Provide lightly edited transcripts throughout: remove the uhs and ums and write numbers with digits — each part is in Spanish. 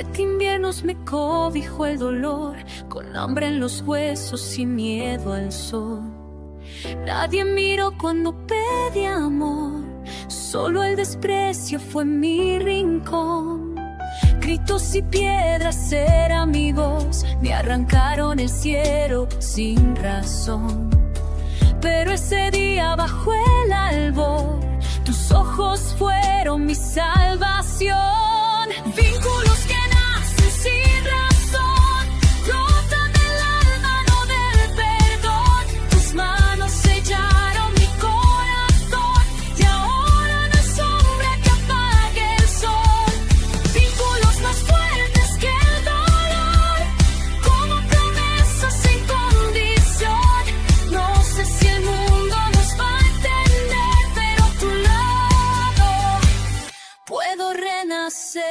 7 inviernos me cobijó el dolor, con hambre en los huesos y miedo al sol. Nadie miró cuando pedí amor, solo el desprecio fue mi rincón. Gritos y piedras eran mi voz, me arrancaron el cielo sin razón. Pero ese día bajo el albor, tus ojos fueron mi salvación. Vínculos que nacen sin razón, brotan del alma, no del perdón. Tus manos sellaron mi corazón y ahora no hay sombra que apague el sol. Vínculos más fuertes que el dolor, como promesas sin condición. No sé si el mundo nos va a entender, pero a tu lado puedo renacer.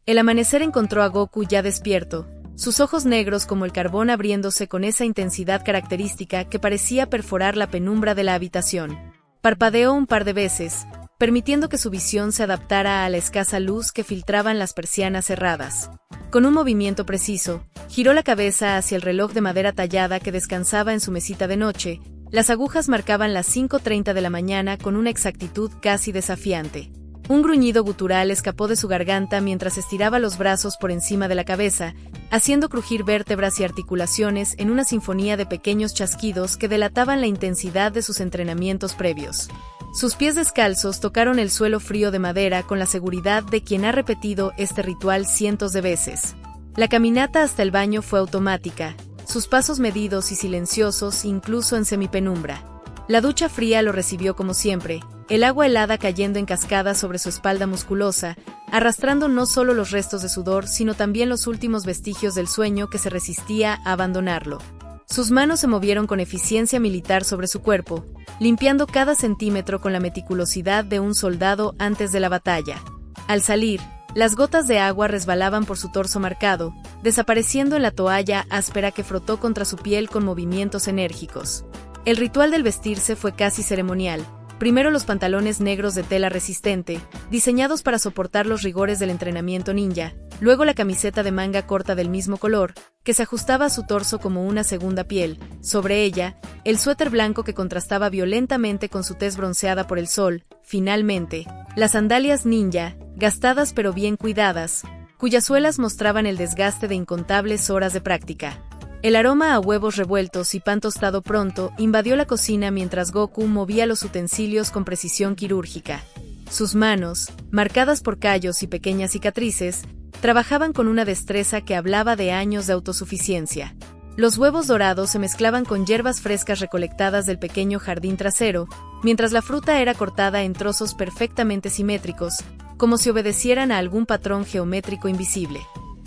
El amanecer encontró a Goku ya despierto, sus ojos negros como el carbón abriéndose con esa intensidad característica que parecía perforar la penumbra de la habitación. Parpadeó un par de veces, permitiendo que su visión se adaptara a la escasa luz que filtraban las persianas cerradas. Con un movimiento preciso, giró la cabeza hacia el reloj de madera tallada que descansaba en su mesita de noche. Las agujas marcaban las 5:30 de la mañana con una exactitud casi desafiante. Un gruñido gutural escapó de su garganta mientras estiraba los brazos por encima de la cabeza, haciendo crujir vértebras y articulaciones en una sinfonía de pequeños chasquidos que delataban la intensidad de sus entrenamientos previos. Sus pies descalzos tocaron el suelo frío de madera con la seguridad de quien ha repetido este ritual cientos de veces. La caminata hasta el baño fue automática, sus pasos medidos y silenciosos incluso en semipenumbra. La ducha fría lo recibió como siempre, el agua helada cayendo en cascada sobre su espalda musculosa, arrastrando no solo los restos de sudor sino también los últimos vestigios del sueño que se resistía a abandonarlo. Sus manos se movieron con eficiencia militar sobre su cuerpo, limpiando cada centímetro con la meticulosidad de un soldado antes de la batalla. Al salir, las gotas de agua resbalaban por su torso marcado, desapareciendo en la toalla áspera que frotó contra su piel con movimientos enérgicos. El ritual del vestirse fue casi ceremonial. Primero los pantalones negros de tela resistente, diseñados para soportar los rigores del entrenamiento ninja, luego la camiseta de manga corta del mismo color, que se ajustaba a su torso como una segunda piel, sobre ella, el suéter blanco que contrastaba violentamente con su tez bronceada por el sol, finalmente, las sandalias ninja, gastadas pero bien cuidadas, cuyas suelas mostraban el desgaste de incontables horas de práctica. El aroma a huevos revueltos y pan tostado pronto invadió la cocina mientras Goku movía los utensilios con precisión quirúrgica. Sus manos, marcadas por callos y pequeñas cicatrices, trabajaban con una destreza que hablaba de años de autosuficiencia. Los huevos dorados se mezclaban con hierbas frescas recolectadas del pequeño jardín trasero, mientras la fruta era cortada en trozos perfectamente simétricos, como si obedecieran a algún patrón geométrico invisible.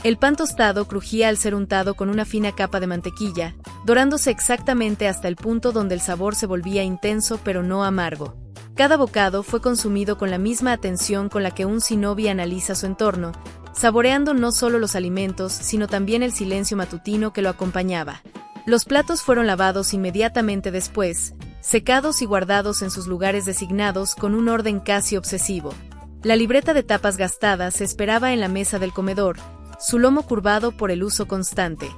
El pan tostado crujía al ser untado con una fina capa de mantequilla, dorándose exactamente hasta el punto donde el sabor se volvía intenso pero no amargo. Cada bocado fue consumido con la misma atención con la que un shinobi analiza su entorno, saboreando no solo los alimentos, sino también el silencio matutino que lo acompañaba. Los platos fueron lavados inmediatamente después, secados y guardados en sus lugares designados con un orden casi obsesivo. La libreta de tapas gastadas se esperaba en la mesa del comedor, su lomo curvado por el uso constante.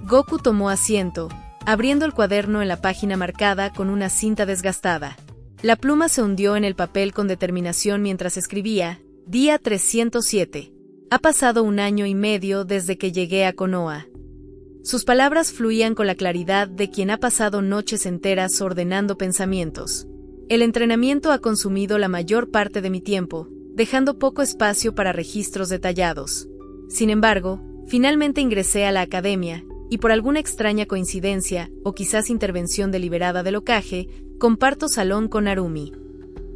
Goku tomó asiento, abriendo el cuaderno en la página marcada con una cinta desgastada. La pluma se hundió en el papel con determinación mientras escribía, día 307. Ha pasado 1 año y medio desde que llegué a Konoha. Sus palabras fluían con la claridad de quien ha pasado noches enteras ordenando pensamientos. El entrenamiento ha consumido la mayor parte de mi tiempo, dejando poco espacio para registros detallados. Sin embargo, finalmente ingresé a la academia, y por alguna extraña coincidencia, o quizás intervención deliberada del Hokage, comparto salón con Narumi.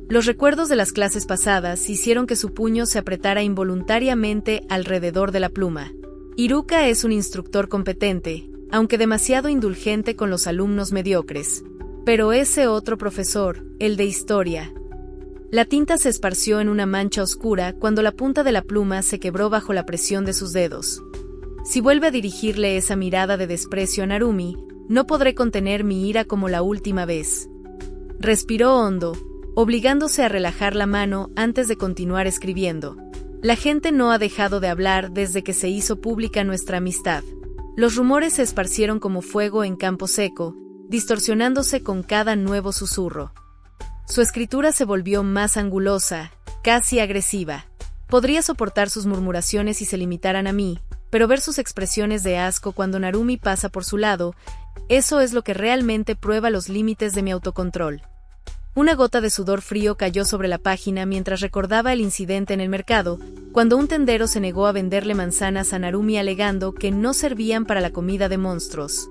Los recuerdos de las clases pasadas hicieron que su puño se apretara involuntariamente alrededor de la pluma. Iruka es un instructor competente, aunque demasiado indulgente con los alumnos mediocres. Pero ese otro profesor, el de historia. La tinta se esparció en una mancha oscura cuando la punta de la pluma se quebró bajo la presión de sus dedos. Si vuelve a dirigirle esa mirada de desprecio a Narumi, no podré contener mi ira como la última vez. Respiró hondo, obligándose a relajar la mano antes de continuar escribiendo. La gente no ha dejado de hablar desde que se hizo pública nuestra amistad. Los rumores se esparcieron como fuego en campo seco, distorsionándose con cada nuevo susurro. Su escritura se volvió más angulosa, casi agresiva. Podría soportar sus murmuraciones si se limitaran a mí, pero ver sus expresiones de asco cuando Narumi pasa por su lado, eso es lo que realmente prueba los límites de mi autocontrol. Una gota de sudor frío cayó sobre la página mientras recordaba el incidente en el mercado, cuando un tendero se negó a venderle manzanas a Narumi alegando que no servían para la comida de monstruos.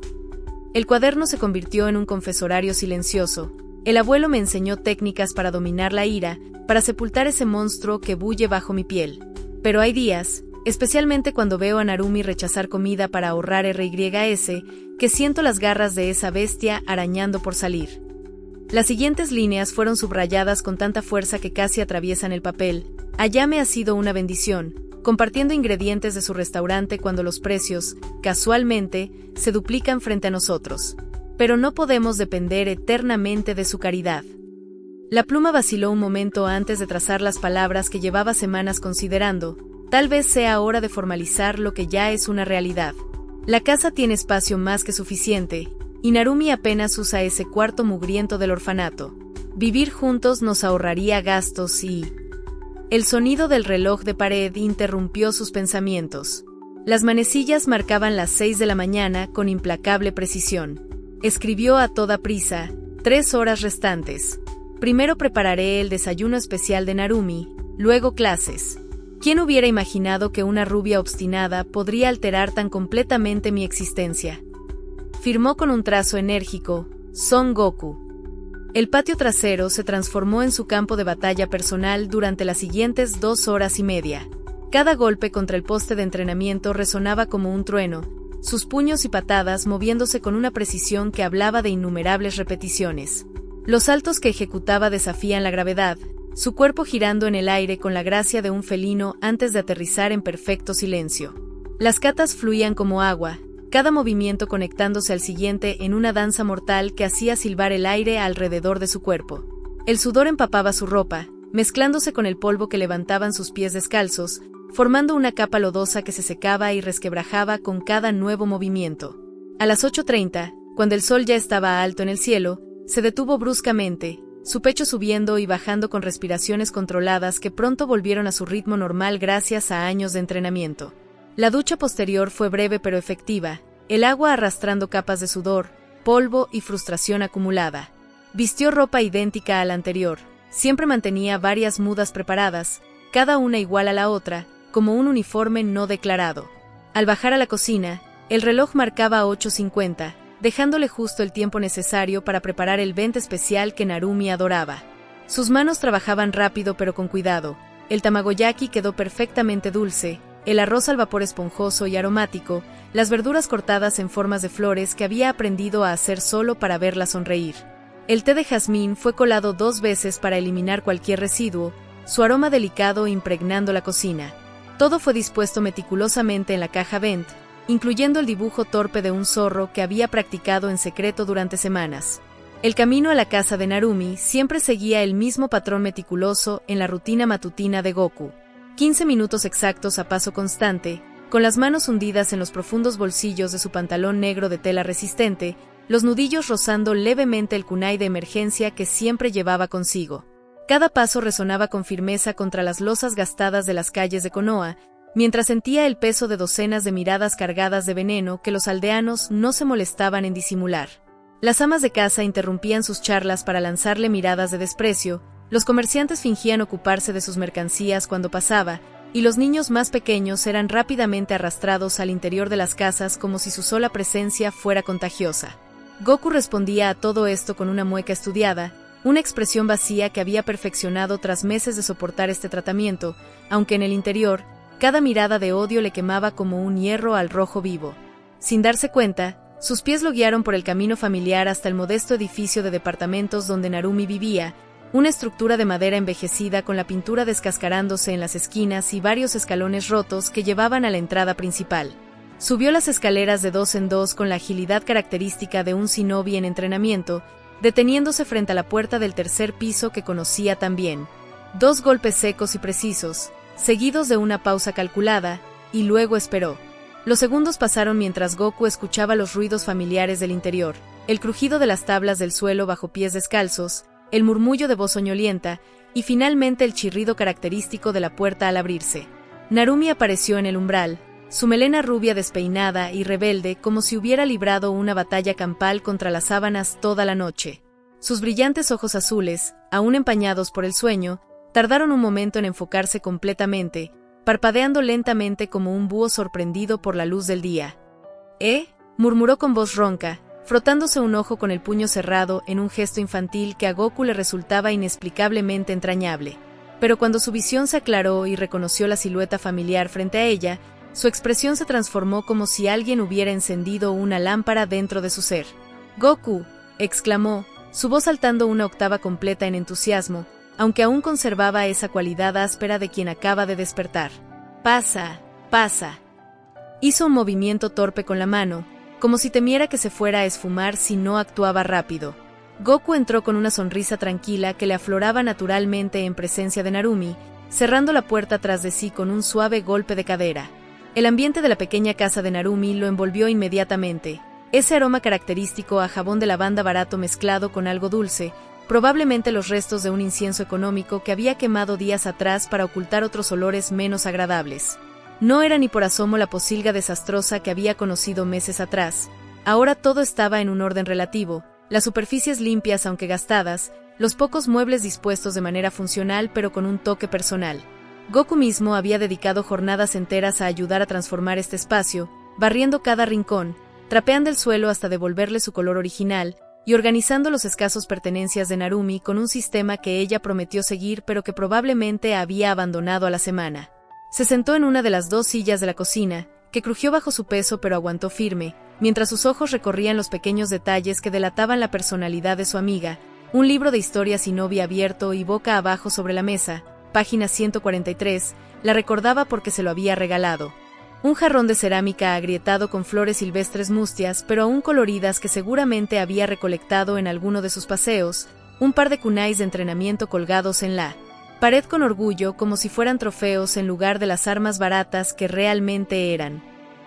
El cuaderno se convirtió en un confesorario silencioso. El abuelo me enseñó técnicas para dominar la ira, para sepultar ese monstruo que bulle bajo mi piel. Pero hay días, especialmente cuando veo a Narumi rechazar comida para ahorrar RYS, que siento las garras de esa bestia arañando por salir. Las siguientes líneas fueron subrayadas con tanta fuerza que casi atraviesan el papel. Ayame ha sido una bendición, compartiendo ingredientes de su restaurante cuando los precios, casualmente, se duplican frente a nosotros. Pero no podemos depender eternamente de su caridad. La pluma vaciló un momento antes de trazar las palabras que llevaba semanas considerando. Tal vez sea hora de formalizar lo que ya es una realidad. La casa tiene espacio más que suficiente, y Narumi apenas usa ese cuarto mugriento del orfanato. Vivir juntos nos ahorraría gastos y... El sonido del reloj de pared interrumpió sus pensamientos. Las manecillas marcaban las 6 de la mañana con implacable precisión. Escribió a toda prisa, 3 horas restantes. Primero prepararé el desayuno especial de Narumi, luego clases. ¿Quién hubiera imaginado que una rubia obstinada podría alterar tan completamente mi existencia? Firmó con un trazo enérgico, Son Goku. El patio trasero se transformó en su campo de batalla personal durante las siguientes 2 horas y media. Cada golpe contra el poste de entrenamiento resonaba como un trueno, sus puños y patadas moviéndose con una precisión que hablaba de innumerables repeticiones. Los saltos que ejecutaba desafían la gravedad, su cuerpo girando en el aire con la gracia de un felino antes de aterrizar en perfecto silencio. Las katas fluían como agua, cada movimiento conectándose al siguiente en una danza mortal que hacía silbar el aire alrededor de su cuerpo. El sudor empapaba su ropa, mezclándose con el polvo que levantaban sus pies descalzos, formando una capa lodosa que se secaba y resquebrajaba con cada nuevo movimiento. A las 8:30, cuando el sol ya estaba alto en el cielo, se detuvo bruscamente, su pecho subiendo y bajando con respiraciones controladas que pronto volvieron a su ritmo normal gracias a años de entrenamiento. La ducha posterior fue breve pero efectiva, el agua arrastrando capas de sudor, polvo y frustración acumulada. Vistió ropa idéntica a la anterior, siempre mantenía varias mudas preparadas, cada una igual a la otra, como un uniforme no declarado. Al bajar a la cocina, el reloj marcaba 8:50, dejándole justo el tiempo necesario para preparar el vente especial que Narumi adoraba. Sus manos trabajaban rápido pero con cuidado, el tamagoyaki quedó perfectamente dulce, el arroz al vapor esponjoso y aromático, las verduras cortadas en formas de flores que había aprendido a hacer solo para verla sonreír. El té de jazmín fue colado 2 veces para eliminar cualquier residuo, su aroma delicado impregnando la cocina. Todo fue dispuesto meticulosamente en la caja Vent, incluyendo el dibujo torpe de un zorro que había practicado en secreto durante semanas. El camino a la casa de Narumi siempre seguía el mismo patrón meticuloso en la rutina matutina de Goku. 15 minutos exactos a paso constante, con las manos hundidas en los profundos bolsillos de su pantalón negro de tela resistente, los nudillos rozando levemente el kunai de emergencia que siempre llevaba consigo. Cada paso resonaba con firmeza contra las losas gastadas de las calles de Konoha, mientras sentía el peso de docenas de miradas cargadas de veneno que los aldeanos no se molestaban en disimular. Las amas de casa interrumpían sus charlas para lanzarle miradas de desprecio, los comerciantes fingían ocuparse de sus mercancías cuando pasaba, y los niños más pequeños eran rápidamente arrastrados al interior de las casas como si su sola presencia fuera contagiosa. Goku respondía a todo esto con una mueca estudiada, una expresión vacía que había perfeccionado tras meses de soportar este tratamiento, aunque en el interior, cada mirada de odio le quemaba como un hierro al rojo vivo. Sin darse cuenta, sus pies lo guiaron por el camino familiar hasta el modesto edificio de departamentos donde Narumi vivía, una estructura de madera envejecida con la pintura descascarándose en las esquinas y varios escalones rotos que llevaban a la entrada principal. Subió las escaleras de 2 en 2 con la agilidad característica de un shinobi en entrenamiento, deteniéndose frente a la puerta del tercer piso que conocía tan bien. 2 golpes secos y precisos, seguidos de una pausa calculada, y luego esperó. Los segundos pasaron mientras Goku escuchaba los ruidos familiares del interior, el crujido de las tablas del suelo bajo pies descalzos, el murmullo de voz soñolienta, y finalmente el chirrido característico de la puerta al abrirse. Narumi apareció en el umbral, su melena rubia despeinada y rebelde como si hubiera librado una batalla campal contra las sábanas toda la noche. Sus brillantes ojos azules, aún empañados por el sueño, tardaron un momento en enfocarse completamente, parpadeando lentamente como un búho sorprendido por la luz del día. Murmuró con voz ronca, frotándose un ojo con el puño cerrado en un gesto infantil que a Goku le resultaba inexplicablemente entrañable. Pero cuando su visión se aclaró y reconoció la silueta familiar frente a ella, su expresión se transformó como si alguien hubiera encendido una lámpara dentro de su ser. «¡Goku!», exclamó, su voz saltando una octava completa en entusiasmo, aunque aún conservaba esa cualidad áspera de quien acaba de despertar. «¡Pasa, pasa!». Hizo un movimiento torpe con la mano, como si temiera que se fuera a esfumar si no actuaba rápido. Goku entró con una sonrisa tranquila que le afloraba naturalmente en presencia de Narumi, cerrando la puerta tras de sí con un suave golpe de cadera. El ambiente de la pequeña casa de Narumi lo envolvió inmediatamente. Ese aroma característico a jabón de lavanda barato mezclado con algo dulce, probablemente los restos de un incienso económico que había quemado días atrás para ocultar otros olores menos agradables. No era ni por asomo la posilga desastrosa que había conocido meses atrás. Ahora todo estaba en un orden relativo, las superficies limpias aunque gastadas, los pocos muebles dispuestos de manera funcional pero con un toque personal. Goku mismo había dedicado jornadas enteras a ayudar a transformar este espacio, barriendo cada rincón, trapeando el suelo hasta devolverle su color original, y organizando los escasos pertenencias de Narumi con un sistema que ella prometió seguir pero que probablemente había abandonado a la semana. Se sentó en una de las 2 sillas de la cocina, que crujió bajo su peso pero aguantó firme, mientras sus ojos recorrían los pequeños detalles que delataban la personalidad de su amiga, un libro de historia sin novia abierto y boca abajo sobre la mesa, página 143, la recordaba porque se lo había regalado. Un jarrón de cerámica agrietado con flores silvestres mustias pero aún coloridas que seguramente había recolectado en alguno de sus paseos, un par de kunais de entrenamiento colgados en la pared con orgullo como si fueran trofeos en lugar de las armas baratas que realmente eran.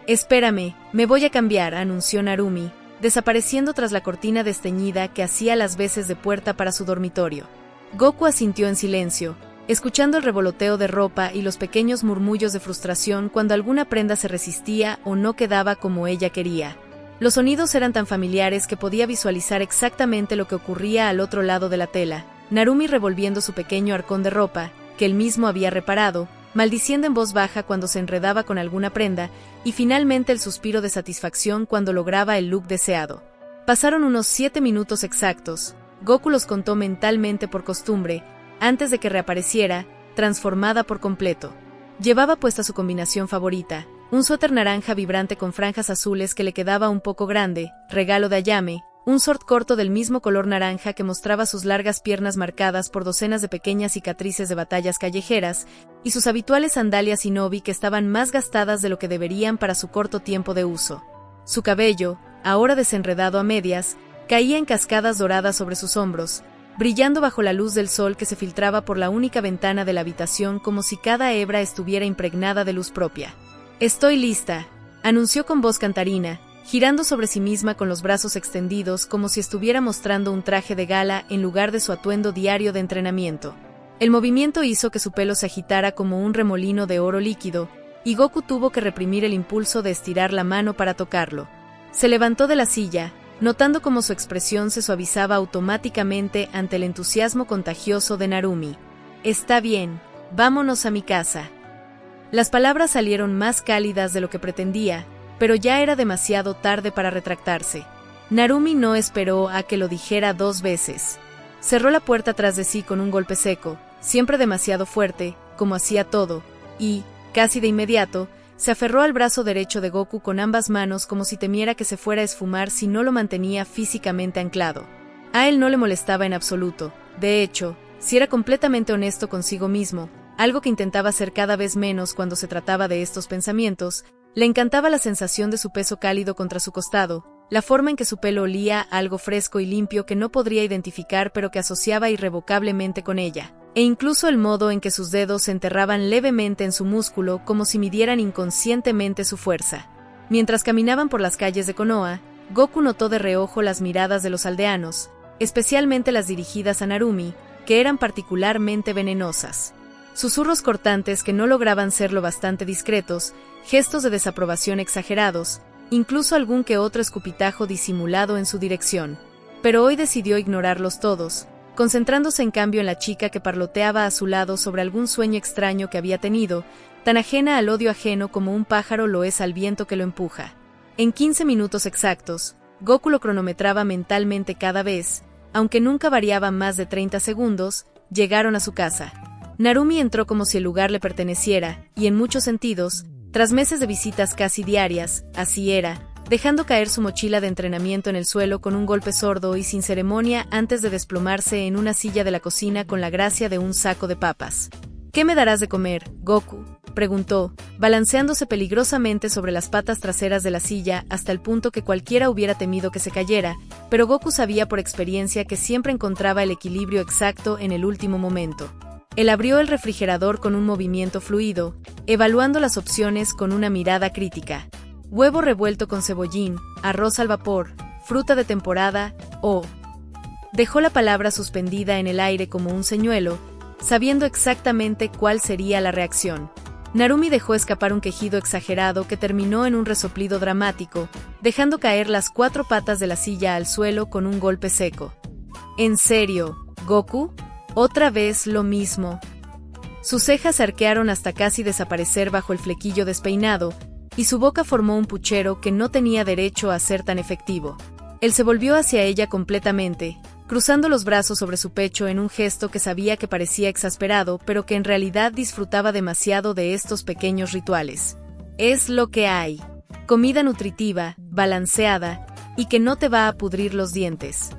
«Espérame, me voy a cambiar», anunció Narumi, desapareciendo tras la cortina desteñida que hacía las veces de puerta para su dormitorio. Goku asintió en silencio, escuchando el revoloteo de ropa y los pequeños murmullos de frustración cuando alguna prenda se resistía o no quedaba como ella quería. Los sonidos eran tan familiares que podía visualizar exactamente lo que ocurría al otro lado de la tela. Narumi revolviendo su pequeño arcón de ropa, que él mismo había reparado, maldiciendo en voz baja cuando se enredaba con alguna prenda, y finalmente el suspiro de satisfacción cuando lograba el look deseado. Pasaron unos 7 minutos exactos. Goku los contó mentalmente por costumbre, antes de que reapareciera, transformada por completo. Llevaba puesta su combinación favorita, un suéter naranja vibrante con franjas azules que le quedaba un poco grande, regalo de Ayame, un short corto del mismo color naranja que mostraba sus largas piernas marcadas por docenas de pequeñas cicatrices de batallas callejeras, y sus habituales sandalias Shinobi que estaban más gastadas de lo que deberían para su corto tiempo de uso. Su cabello, ahora desenredado a medias, caía en cascadas doradas sobre sus hombros, brillando bajo la luz del sol que se filtraba por la única ventana de la habitación como si cada hebra estuviera impregnada de luz propia. «Estoy lista», anunció con voz cantarina, girando sobre sí misma con los brazos extendidos como si estuviera mostrando un traje de gala en lugar de su atuendo diario de entrenamiento. El movimiento hizo que su pelo se agitara como un remolino de oro líquido, y Goku tuvo que reprimir el impulso de estirar la mano para tocarlo. Se levantó de la silla, notando cómo su expresión se suavizaba automáticamente ante el entusiasmo contagioso de Narumi. «Está bien, vámonos a mi casa». Las palabras salieron más cálidas de lo que pretendía, pero ya era demasiado tarde para retractarse. Narumi no esperó a que lo dijera 2 veces. Cerró la puerta tras de sí con un golpe seco, siempre demasiado fuerte, como hacía todo, y, casi de inmediato, se aferró al brazo derecho de Goku con ambas manos como si temiera que se fuera a esfumar si no lo mantenía físicamente anclado. A él no le molestaba en absoluto. De hecho, si era completamente honesto consigo mismo, algo que intentaba hacer cada vez menos cuando se trataba de estos pensamientos, le encantaba la sensación de su peso cálido contra su costado, la forma en que su pelo olía a algo fresco y limpio que no podría identificar pero que asociaba irrevocablemente con ella, e incluso el modo en que sus dedos se enterraban levemente en su músculo como si midieran inconscientemente su fuerza. Mientras caminaban por las calles de Konoha, Goku notó de reojo las miradas de los aldeanos, especialmente las dirigidas a Narumi, que eran particularmente venenosas. Susurros cortantes que no lograban ser lo bastante discretos, gestos de desaprobación exagerados, incluso algún que otro escupitajo disimulado en su dirección. Pero hoy decidió ignorarlos todos, concentrándose en cambio en la chica que parloteaba a su lado sobre algún sueño extraño que había tenido, tan ajena al odio ajeno como un pájaro lo es al viento que lo empuja. En 15 minutos exactos, Goku lo cronometraba mentalmente cada vez, aunque nunca variaba más de 30 segundos, llegaron a su casa. Narumi entró como si el lugar le perteneciera, y en muchos sentidos, tras meses de visitas casi diarias, así era, dejando caer su mochila de entrenamiento en el suelo con un golpe sordo y sin ceremonia antes de desplomarse en una silla de la cocina con la gracia de un saco de papas. ¿Qué me darás de comer, Goku?, preguntó, balanceándose peligrosamente sobre las patas traseras de la silla hasta el punto que cualquiera hubiera temido que se cayera, pero Goku sabía por experiencia que siempre encontraba el equilibrio exacto en el último momento. Él abrió el refrigerador con un movimiento fluido, evaluando las opciones con una mirada crítica. Huevo revuelto con cebollín, arroz al vapor, fruta de temporada, o... Dejó la palabra suspendida en el aire como un señuelo, sabiendo exactamente cuál sería la reacción. Narumi dejó escapar un quejido exagerado que terminó en un resoplido dramático, dejando caer las 4 patas de la silla al suelo con un golpe seco. ¿En serio, Goku? ¿Otra vez lo mismo? Sus cejas se arquearon hasta casi desaparecer bajo el flequillo despeinado, y su boca formó un puchero que no tenía derecho a ser tan efectivo. Él se volvió hacia ella completamente, cruzando los brazos sobre su pecho en un gesto que sabía que parecía exasperado, pero que en realidad disfrutaba demasiado de estos pequeños rituales. Es lo que hay. Comida nutritiva, balanceada, y que no te va a pudrir los dientes.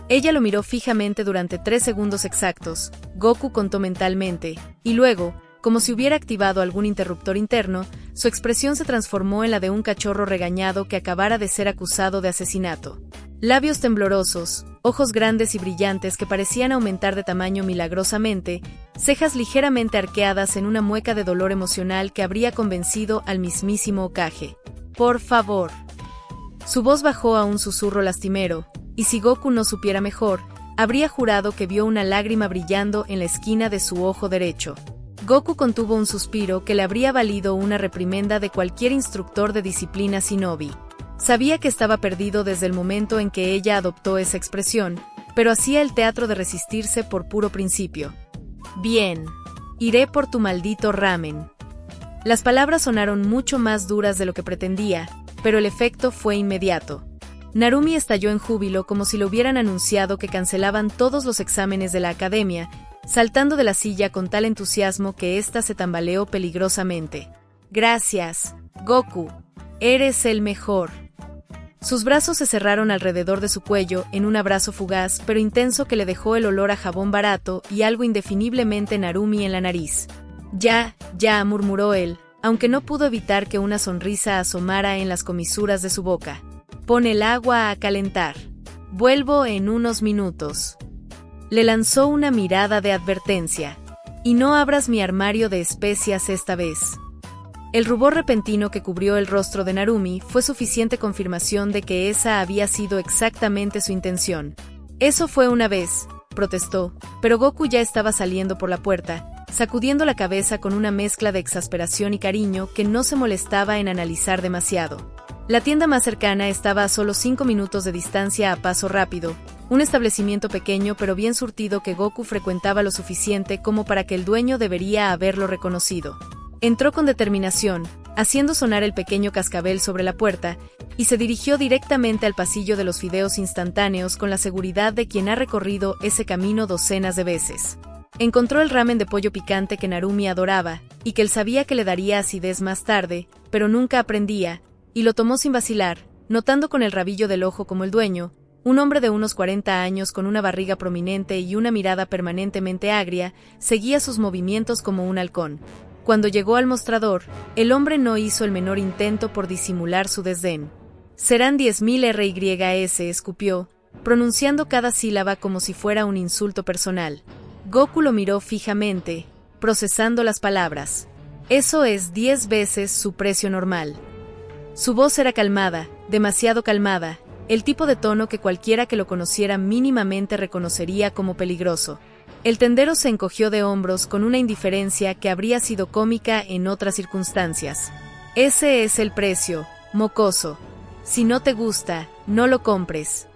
Ella lo miró fijamente durante 3 segundos exactos, Goku contó mentalmente, y luego, como si hubiera activado algún interruptor interno, su expresión se transformó en la de un cachorro regañado que acabara de ser acusado de asesinato. Labios temblorosos, ojos grandes y brillantes que parecían aumentar de tamaño milagrosamente, cejas ligeramente arqueadas en una mueca de dolor emocional que habría convencido al mismísimo Hokage. Por favor. Su voz bajó a un susurro lastimero, y si Goku no supiera mejor, habría jurado que vio una lágrima brillando en la esquina de su ojo derecho. Goku contuvo un suspiro que le habría valido una reprimenda de cualquier instructor de disciplina shinobi. Sabía que estaba perdido desde el momento en que ella adoptó esa expresión, pero hacía el teatro de resistirse por puro principio. Bien. Iré por tu maldito ramen. Las palabras sonaron mucho más duras de lo que pretendía, pero el efecto fue inmediato. Narumi estalló en júbilo como si le hubieran anunciado que cancelaban todos los exámenes de la academia, saltando de la silla con tal entusiasmo que ésta se tambaleó peligrosamente. Gracias, Goku. Eres el mejor. Sus brazos se cerraron alrededor de su cuello en un abrazo fugaz pero intenso que le dejó el olor a jabón barato y algo indefiniblemente Narumi en la nariz. Ya, murmuró él, aunque no pudo evitar que una sonrisa asomara en las comisuras de su boca. Pon el agua a calentar. Vuelvo en unos minutos. Le lanzó una mirada de advertencia. Y no abras mi armario de especias esta vez. El rubor repentino que cubrió el rostro de Narumi fue suficiente confirmación de que esa había sido exactamente su intención. Eso fue una vez, protestó, pero Goku ya estaba saliendo por la puerta, sacudiendo la cabeza con una mezcla de exasperación y cariño que no se molestaba en analizar demasiado. La tienda más cercana estaba a solo 5 minutos de distancia a paso rápido, un establecimiento pequeño pero bien surtido que Goku frecuentaba lo suficiente como para que el dueño debería haberlo reconocido. Entró con determinación, haciendo sonar el pequeño cascabel sobre la puerta, y se dirigió directamente al pasillo de los fideos instantáneos con la seguridad de quien ha recorrido ese camino docenas de veces. Encontró el ramen de pollo picante que Narumi adoraba, y que él sabía que le daría acidez más tarde, pero nunca aprendía, y lo tomó sin vacilar, notando con el rabillo del ojo como el dueño, un hombre de unos 40 años con una barriga prominente y una mirada permanentemente agria, seguía sus movimientos como un halcón. Cuando llegó al mostrador, el hombre no hizo el menor intento por disimular su desdén. Serán 10.000 RYS, escupió, pronunciando cada sílaba como si fuera un insulto personal. Goku lo miró fijamente, procesando las palabras. Eso es 10 veces su precio normal. Su voz era calmada, demasiado calmada, el tipo de tono que cualquiera que lo conociera mínimamente reconocería como peligroso. El tendero se encogió de hombros con una indiferencia que habría sido cómica en otras circunstancias. Ese es el precio, mocoso. Si no te gusta, no lo compres.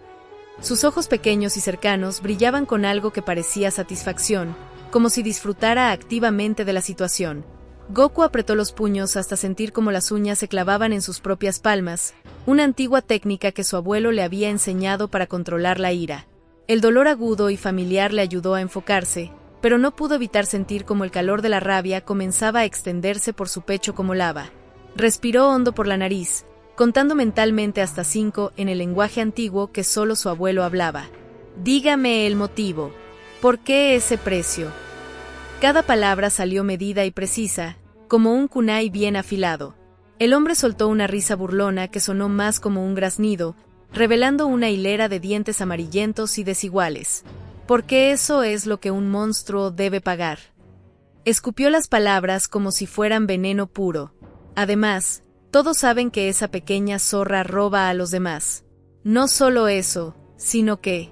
Sus ojos pequeños y cercanos brillaban con algo que parecía satisfacción, como si disfrutara activamente de la situación. Goku apretó los puños hasta sentir como las uñas se clavaban en sus propias palmas, una antigua técnica que su abuelo le había enseñado para controlar la ira. El dolor agudo y familiar le ayudó a enfocarse, pero no pudo evitar sentir como el calor de la rabia comenzaba a extenderse por su pecho como lava. Respiró hondo por la nariz, contando mentalmente hasta 5 en el lenguaje antiguo que solo su abuelo hablaba. Dígame el motivo. ¿Por qué ese precio? Cada palabra salió medida y precisa, como un kunai bien afilado. El hombre soltó una risa burlona que sonó más como un graznido, revelando una hilera de dientes amarillentos y desiguales. Porque eso es lo que un monstruo debe pagar. Escupió las palabras como si fueran veneno puro. Además, todos saben que esa pequeña zorra roba a los demás. No solo eso, sino que...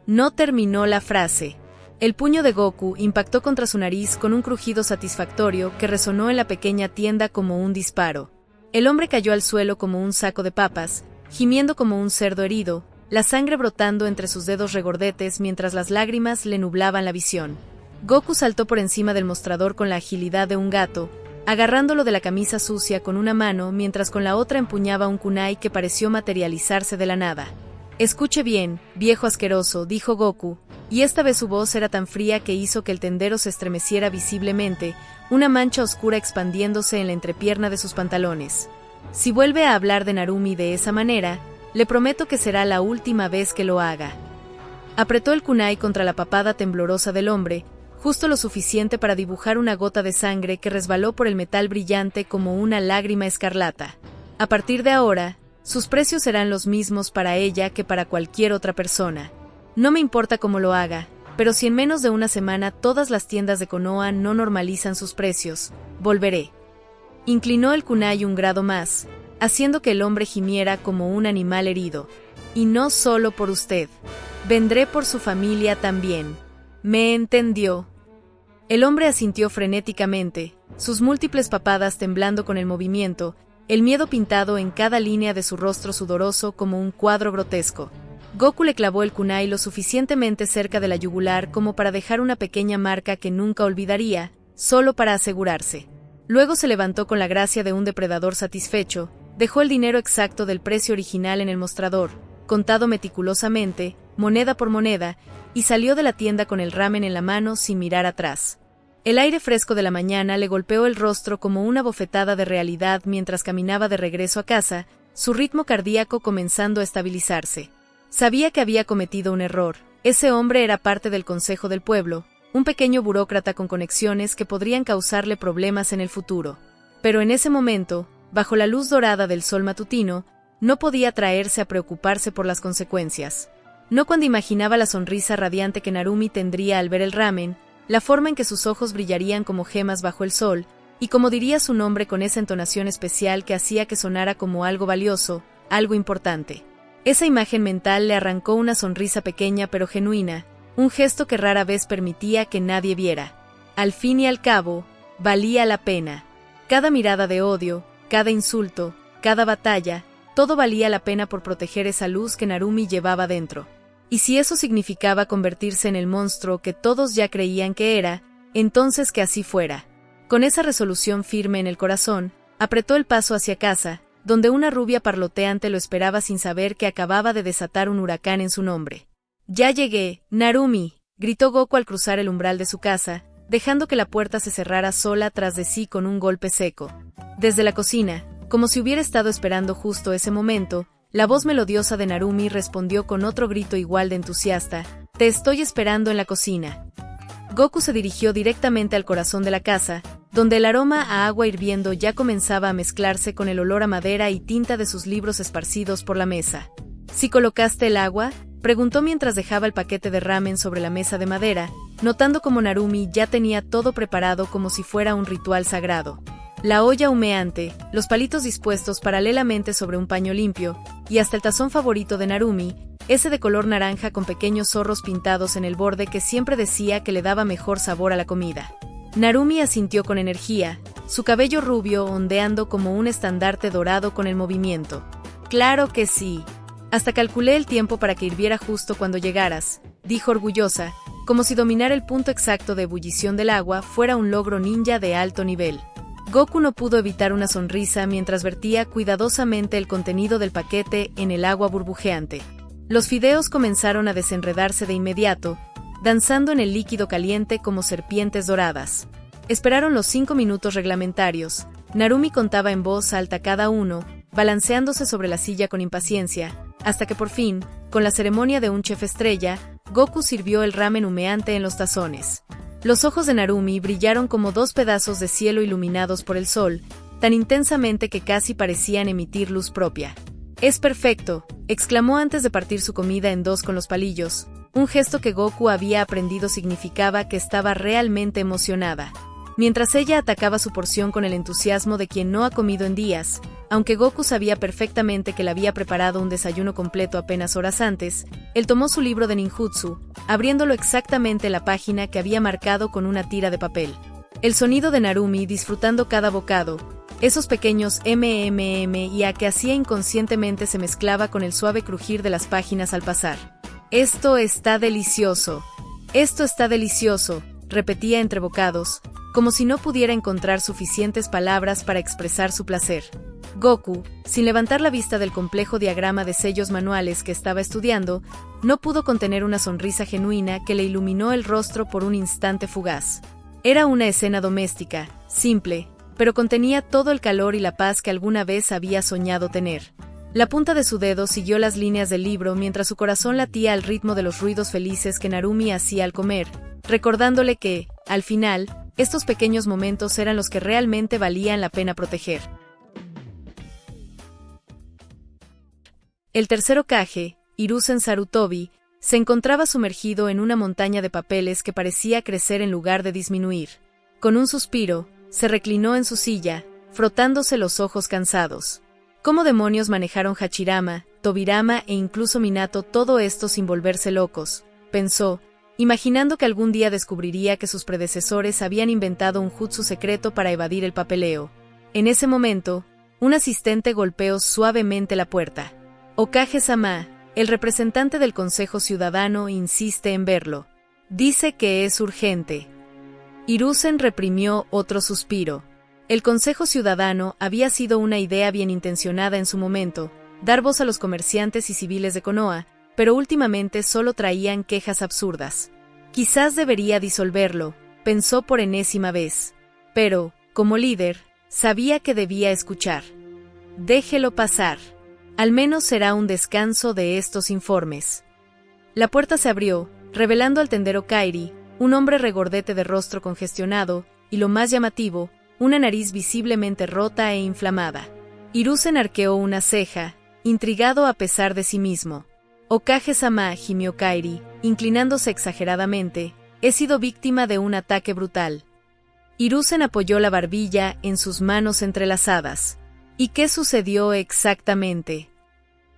No terminó la frase. El puño de Goku impactó contra su nariz con un crujido satisfactorio que resonó en la pequeña tienda como un disparo. El hombre cayó al suelo como un saco de papas, gimiendo como un cerdo herido, la sangre brotando entre sus dedos regordetes mientras las lágrimas le nublaban la visión. Goku saltó por encima del mostrador con la agilidad de un gato, agarrándolo de la camisa sucia con una mano mientras con la otra empuñaba un kunai que pareció materializarse de la nada. «Escuche bien, viejo asqueroso», dijo Goku, y esta vez su voz era tan fría que hizo que el tendero se estremeciera visiblemente, una mancha oscura expandiéndose en la entrepierna de sus pantalones. «Si vuelve a hablar de Narumi de esa manera, le prometo que será la última vez que lo haga». Apretó el kunai contra la papada temblorosa del hombre, justo lo suficiente para dibujar una gota de sangre que resbaló por el metal brillante como una lágrima escarlata. A partir de ahora, sus precios serán los mismos para ella que para cualquier otra persona. No me importa cómo lo haga, pero si en menos de una semana todas las tiendas de Konoha no normalizan sus precios, volveré. Inclinó el kunai un grado más, haciendo que el hombre gimiera como un animal herido. Y no solo por usted. Vendré por su familia también. ¿Me entendió? El hombre asintió frenéticamente, sus múltiples papadas temblando con el movimiento, el miedo pintado en cada línea de su rostro sudoroso como un cuadro grotesco. Goku le clavó el kunai lo suficientemente cerca de la yugular como para dejar una pequeña marca que nunca olvidaría, solo para asegurarse. Luego se levantó con la gracia de un depredador satisfecho, dejó el dinero exacto del precio original en el mostrador, contado meticulosamente, moneda por moneda, y salió de la tienda con el ramen en la mano sin mirar atrás. El aire fresco de la mañana le golpeó el rostro como una bofetada de realidad mientras caminaba de regreso a casa, su ritmo cardíaco comenzando a estabilizarse. Sabía que había cometido un error. Ese hombre era parte del Consejo del Pueblo, un pequeño burócrata con conexiones que podrían causarle problemas en el futuro. Pero en ese momento, bajo la luz dorada del sol matutino, no podía traerse a preocuparse por las consecuencias. No cuando imaginaba la sonrisa radiante que Narumi tendría al ver el ramen, la forma en que sus ojos brillarían como gemas bajo el sol, y como diría su nombre con esa entonación especial que hacía que sonara como algo valioso, algo importante. Esa imagen mental le arrancó una sonrisa pequeña pero genuina, un gesto que rara vez permitía que nadie viera. Al fin y al cabo, valía la pena. Cada mirada de odio, cada insulto, cada batalla, todo valía la pena por proteger esa luz que Narumi llevaba dentro. Y si eso significaba convertirse en el monstruo que todos ya creían que era, entonces que así fuera. Con esa resolución firme en el corazón, apretó el paso hacia casa, donde una rubia parloteante lo esperaba sin saber que acababa de desatar un huracán en su nombre. «Ya llegué, Narumi», gritó Goku al cruzar el umbral de su casa, dejando que la puerta se cerrara sola tras de sí con un golpe seco. Desde la cocina, como si hubiera estado esperando justo ese momento, la voz melodiosa de Narumi respondió con otro grito igual de entusiasta: «Te estoy esperando en la cocina». Goku se dirigió directamente al corazón de la casa, donde el aroma a agua hirviendo ya comenzaba a mezclarse con el olor a madera y tinta de sus libros esparcidos por la mesa. ¿Sí colocaste el agua?, preguntó mientras dejaba el paquete de ramen sobre la mesa de madera, notando cómo Narumi ya tenía todo preparado como si fuera un ritual sagrado. La olla humeante, los palitos dispuestos paralelamente sobre un paño limpio, y hasta el tazón favorito de Narumi, ese de color naranja con pequeños zorros pintados en el borde que siempre decía que le daba mejor sabor a la comida. Narumi asintió con energía, su cabello rubio ondeando como un estandarte dorado con el movimiento. «Claro que sí. Hasta calculé el tiempo para que hirviera justo cuando llegaras», dijo orgullosa, como si dominar el punto exacto de ebullición del agua fuera un logro ninja de alto nivel. Goku no pudo evitar una sonrisa mientras vertía cuidadosamente el contenido del paquete en el agua burbujeante. Los fideos comenzaron a desenredarse de inmediato, danzando en el líquido caliente como serpientes doradas. Esperaron los 5 minutos reglamentarios. Narumi contaba en voz alta cada uno, balanceándose sobre la silla con impaciencia, hasta que por fin, con la ceremonia de un chef estrella, Goku sirvió el ramen humeante en los tazones. Los ojos de Narumi brillaron como 2 pedazos de cielo iluminados por el sol, tan intensamente que casi parecían emitir luz propia. «Es perfecto», exclamó antes de partir su comida en 2 con los palillos. Un gesto que Goku había aprendido significaba que estaba realmente emocionada. Mientras ella atacaba su porción con el entusiasmo de quien no ha comido en días, aunque Goku sabía perfectamente que le había preparado un desayuno completo apenas horas antes, él tomó su libro de ninjutsu, abriéndolo exactamente la página que había marcado con una tira de papel. El sonido de Narumi disfrutando cada bocado, esos pequeños y que hacía inconscientemente se mezclaba con el suave crujir de las páginas al pasar. «Esto está delicioso. Esto está delicioso», repetía entre bocados, como si no pudiera encontrar suficientes palabras para expresar su placer. Goku, sin levantar la vista del complejo diagrama de sellos manuales que estaba estudiando, no pudo contener una sonrisa genuina que le iluminó el rostro por un instante fugaz. Era una escena doméstica, simple, pero contenía todo el calor y la paz que alguna vez había soñado tener. La punta de su dedo siguió las líneas del libro mientras su corazón latía al ritmo de los ruidos felices que Narumi hacía al comer, recordándole que, al final, estos pequeños momentos eran los que realmente valían la pena proteger. El tercer Hokage, Hiruzen Sarutobi, se encontraba sumergido en una montaña de papeles que parecía crecer en lugar de disminuir. Con un suspiro, se reclinó en su silla, frotándose los ojos cansados. ¿Cómo demonios manejaron Hachirama, Tobirama e incluso Minato todo esto sin volverse locos?, pensó, imaginando que algún día descubriría que sus predecesores habían inventado un jutsu secreto para evadir el papeleo. En ese momento, un asistente golpeó suavemente la puerta. «Hokage-sama, el representante del Consejo Ciudadano insiste en verlo. Dice que es urgente». Hiruzen reprimió otro suspiro. El Consejo Ciudadano había sido una idea bien intencionada en su momento, dar voz a los comerciantes y civiles de Konoha, pero últimamente solo traían quejas absurdas. Quizás debería disolverlo, pensó por enésima vez. Pero, como líder, sabía que debía escuchar. «Déjelo pasar. Al menos será un descanso de estos informes». La puerta se abrió, revelando al tendero Kairi, un hombre regordete de rostro congestionado, y lo más llamativo, una nariz visiblemente rota e inflamada. Hiruzen arqueó una ceja, intrigado a pesar de sí mismo. «Hokage-sama», gimió Kairi, inclinándose exageradamente, «he sido víctima de un ataque brutal». Hiruzen apoyó la barbilla en sus manos entrelazadas. «¿Y qué sucedió exactamente?».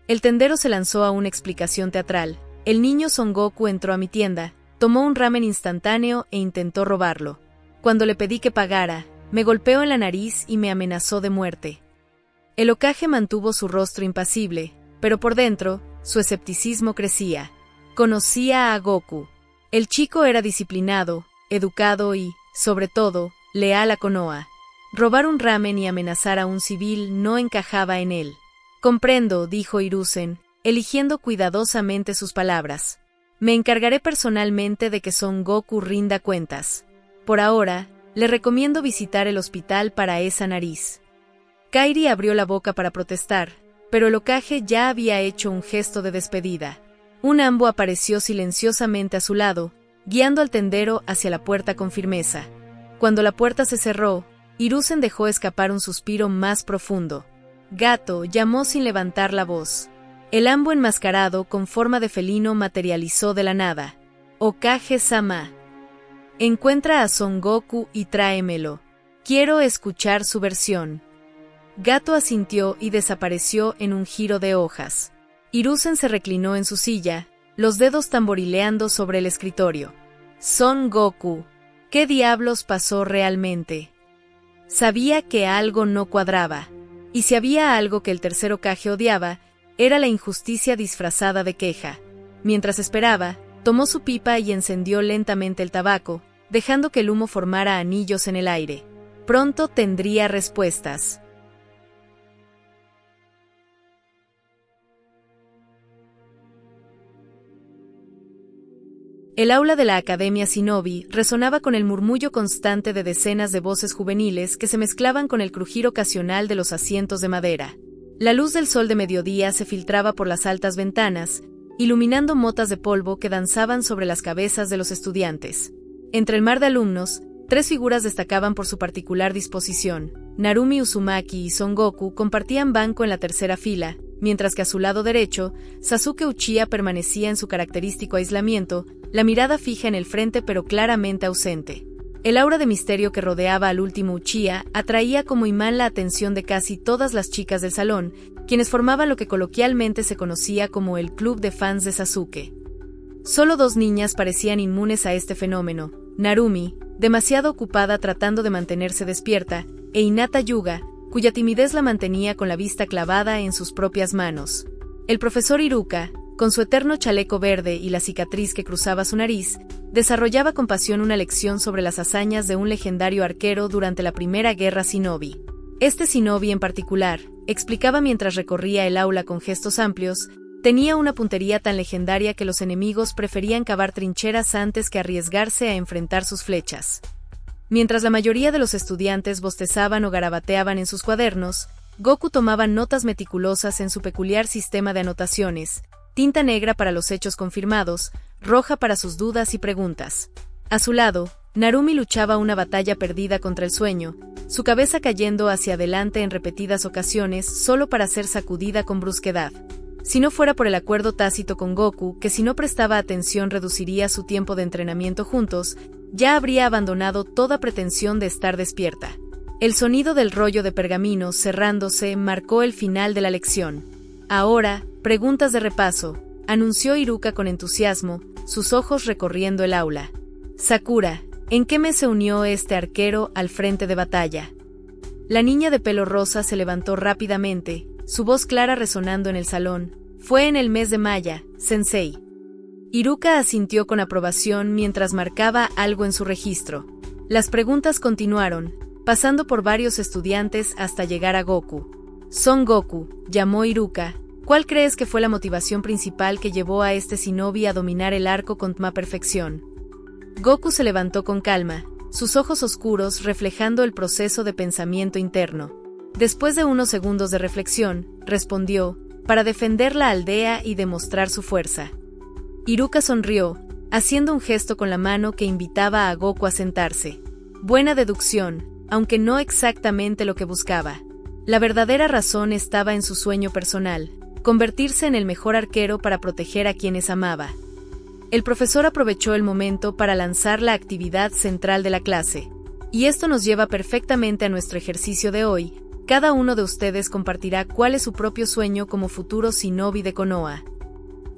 El tendero se lanzó a una explicación teatral. «El niño Son Goku entró a mi tienda, tomó un ramen instantáneo e intentó robarlo. Cuando le pedí que pagara, me golpeó en la nariz y me amenazó de muerte». El Hokage mantuvo su rostro impasible, pero por dentro, su escepticismo crecía. Conocía a Goku. El chico era disciplinado, educado y, sobre todo, leal a Konoha. Robar un ramen y amenazar a un civil no encajaba en él. «Comprendo», dijo Hiruzen, eligiendo cuidadosamente sus palabras. «Me encargaré personalmente de que Son Goku rinda cuentas. Por ahora, le recomiendo visitar el hospital para esa nariz». Kairi abrió la boca para protestar, pero el Hokage ya había hecho un gesto de despedida. Un ambo apareció silenciosamente a su lado, guiando al tendero hacia la puerta con firmeza. Cuando la puerta se cerró, Hiruzen dejó escapar un suspiro más profundo. «Gato», llamó sin levantar la voz. El ambo enmascarado con forma de felino materializó de la nada. «Hokage-sama. Encuentra a Son Goku y tráemelo. Quiero escuchar su versión». Gato asintió y desapareció en un giro de hojas. Hiruzen se reclinó en su silla, los dedos tamborileando sobre el escritorio. Son Goku. ¿Qué diablos pasó realmente? Sabía que algo no cuadraba. Y si había algo que el tercer Hokage odiaba, era la injusticia disfrazada de queja. Mientras esperaba, tomó su pipa y encendió lentamente el tabaco, dejando que el humo formara anillos en el aire. Pronto tendría respuestas. El aula de la Academia Shinobi resonaba con el murmullo constante de decenas de voces juveniles que se mezclaban con el crujir ocasional de los asientos de madera. La luz del sol de mediodía se filtraba por las altas ventanas, iluminando motas de polvo que danzaban sobre las cabezas de los estudiantes. Entre el mar de alumnos, 3 figuras destacaban por su particular disposición. Narumi Uzumaki y Son Goku compartían banco en la tercera fila, mientras que a su lado derecho, Sasuke Uchiha permanecía en su característico aislamiento, la mirada fija en el frente pero claramente ausente. El aura de misterio que rodeaba al último Uchiha atraía como imán la atención de casi todas las chicas del salón, quienes formaban lo que coloquialmente se conocía como el club de fans de Sasuke. Solo 2 niñas parecían inmunes a este fenómeno: Narumi, demasiado ocupada tratando de mantenerse despierta, e Hinata Hyuga, cuya timidez la mantenía con la vista clavada en sus propias manos. El profesor Iruka, con su eterno chaleco verde y la cicatriz que cruzaba su nariz, desarrollaba con pasión una lección sobre las hazañas de un legendario arquero durante la Primera Guerra Shinobi. Este shinobi en particular, explicaba mientras recorría el aula con gestos amplios, tenía una puntería tan legendaria que los enemigos preferían cavar trincheras antes que arriesgarse a enfrentar sus flechas. Mientras la mayoría de los estudiantes bostezaban o garabateaban en sus cuadernos, Goku tomaba notas meticulosas en su peculiar sistema de anotaciones: tinta negra para los hechos confirmados, roja para sus dudas y preguntas. A su lado, Narumi luchaba una batalla perdida contra el sueño, su cabeza cayendo hacia adelante en repetidas ocasiones solo para ser sacudida con brusquedad. Si no fuera por el acuerdo tácito con Goku, que si no prestaba atención reduciría su tiempo de entrenamiento juntos, ya habría abandonado toda pretensión de estar despierta. El sonido del rollo de pergamino cerrándose marcó el final de la lección. Ahora, preguntas de repaso, anunció Iruka con entusiasmo, sus ojos recorriendo el aula. Sakura, ¿en qué mes se unió este arquero al frente de batalla? La niña de pelo rosa se levantó rápidamente, su voz clara resonando en el salón. Fue en el mes de Maya, sensei. Iruka asintió con aprobación mientras marcaba algo en su registro. Las preguntas continuaron, pasando por varios estudiantes hasta llegar a Goku. Son Goku, llamó Iruka, ¿cuál crees que fue la motivación principal que llevó a este shinobi a dominar el arco con tanta perfección? Goku se levantó con calma, sus ojos oscuros reflejando el proceso de pensamiento interno. Después de unos segundos de reflexión, respondió, para defender la aldea y demostrar su fuerza. Iruka sonrió, haciendo un gesto con la mano que invitaba a Goku a sentarse. Buena deducción, aunque no exactamente lo que buscaba. La verdadera razón estaba en su sueño personal, convertirse en el mejor arquero para proteger a quienes amaba. El profesor aprovechó el momento para lanzar la actividad central de la clase. Y esto nos lleva perfectamente a nuestro ejercicio de hoy. Cada uno de ustedes compartirá cuál es su propio sueño como futuro shinobi de Konoha.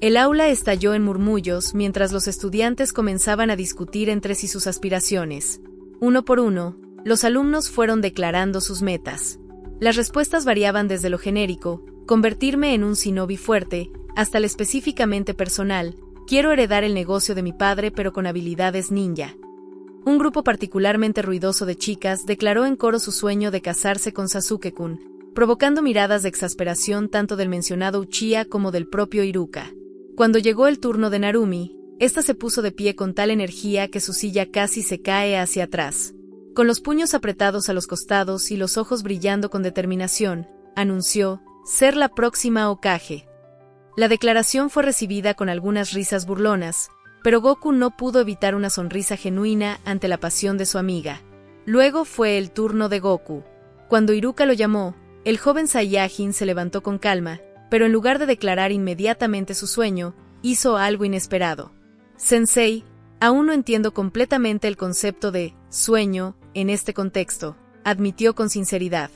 El aula estalló en murmullos mientras los estudiantes comenzaban a discutir entre sí sus aspiraciones. Uno por uno, los alumnos fueron declarando sus metas. Las respuestas variaban desde lo genérico, convertirme en un shinobi fuerte, hasta el específicamente personal, quiero heredar el negocio de mi padre pero con habilidades ninja. Un grupo particularmente ruidoso de chicas declaró en coro su sueño de casarse con Sasuke-kun, provocando miradas de exasperación tanto del mencionado Uchiha como del propio Iruka. Cuando llegó el turno de Narumi, ésta se puso de pie con tal energía que su silla casi se cae hacia atrás. Con los puños apretados a los costados y los ojos brillando con determinación, anunció ser la próxima Hokage. La declaración fue recibida con algunas risas burlonas, pero Goku no pudo evitar una sonrisa genuina ante la pasión de su amiga. Luego fue el turno de Goku. Cuando Iruka lo llamó, el joven Saiyajin se levantó con calma, pero en lugar de declarar inmediatamente su sueño, hizo algo inesperado. Sensei, aún no entiendo completamente el concepto de sueño en este contexto, admitió con sinceridad.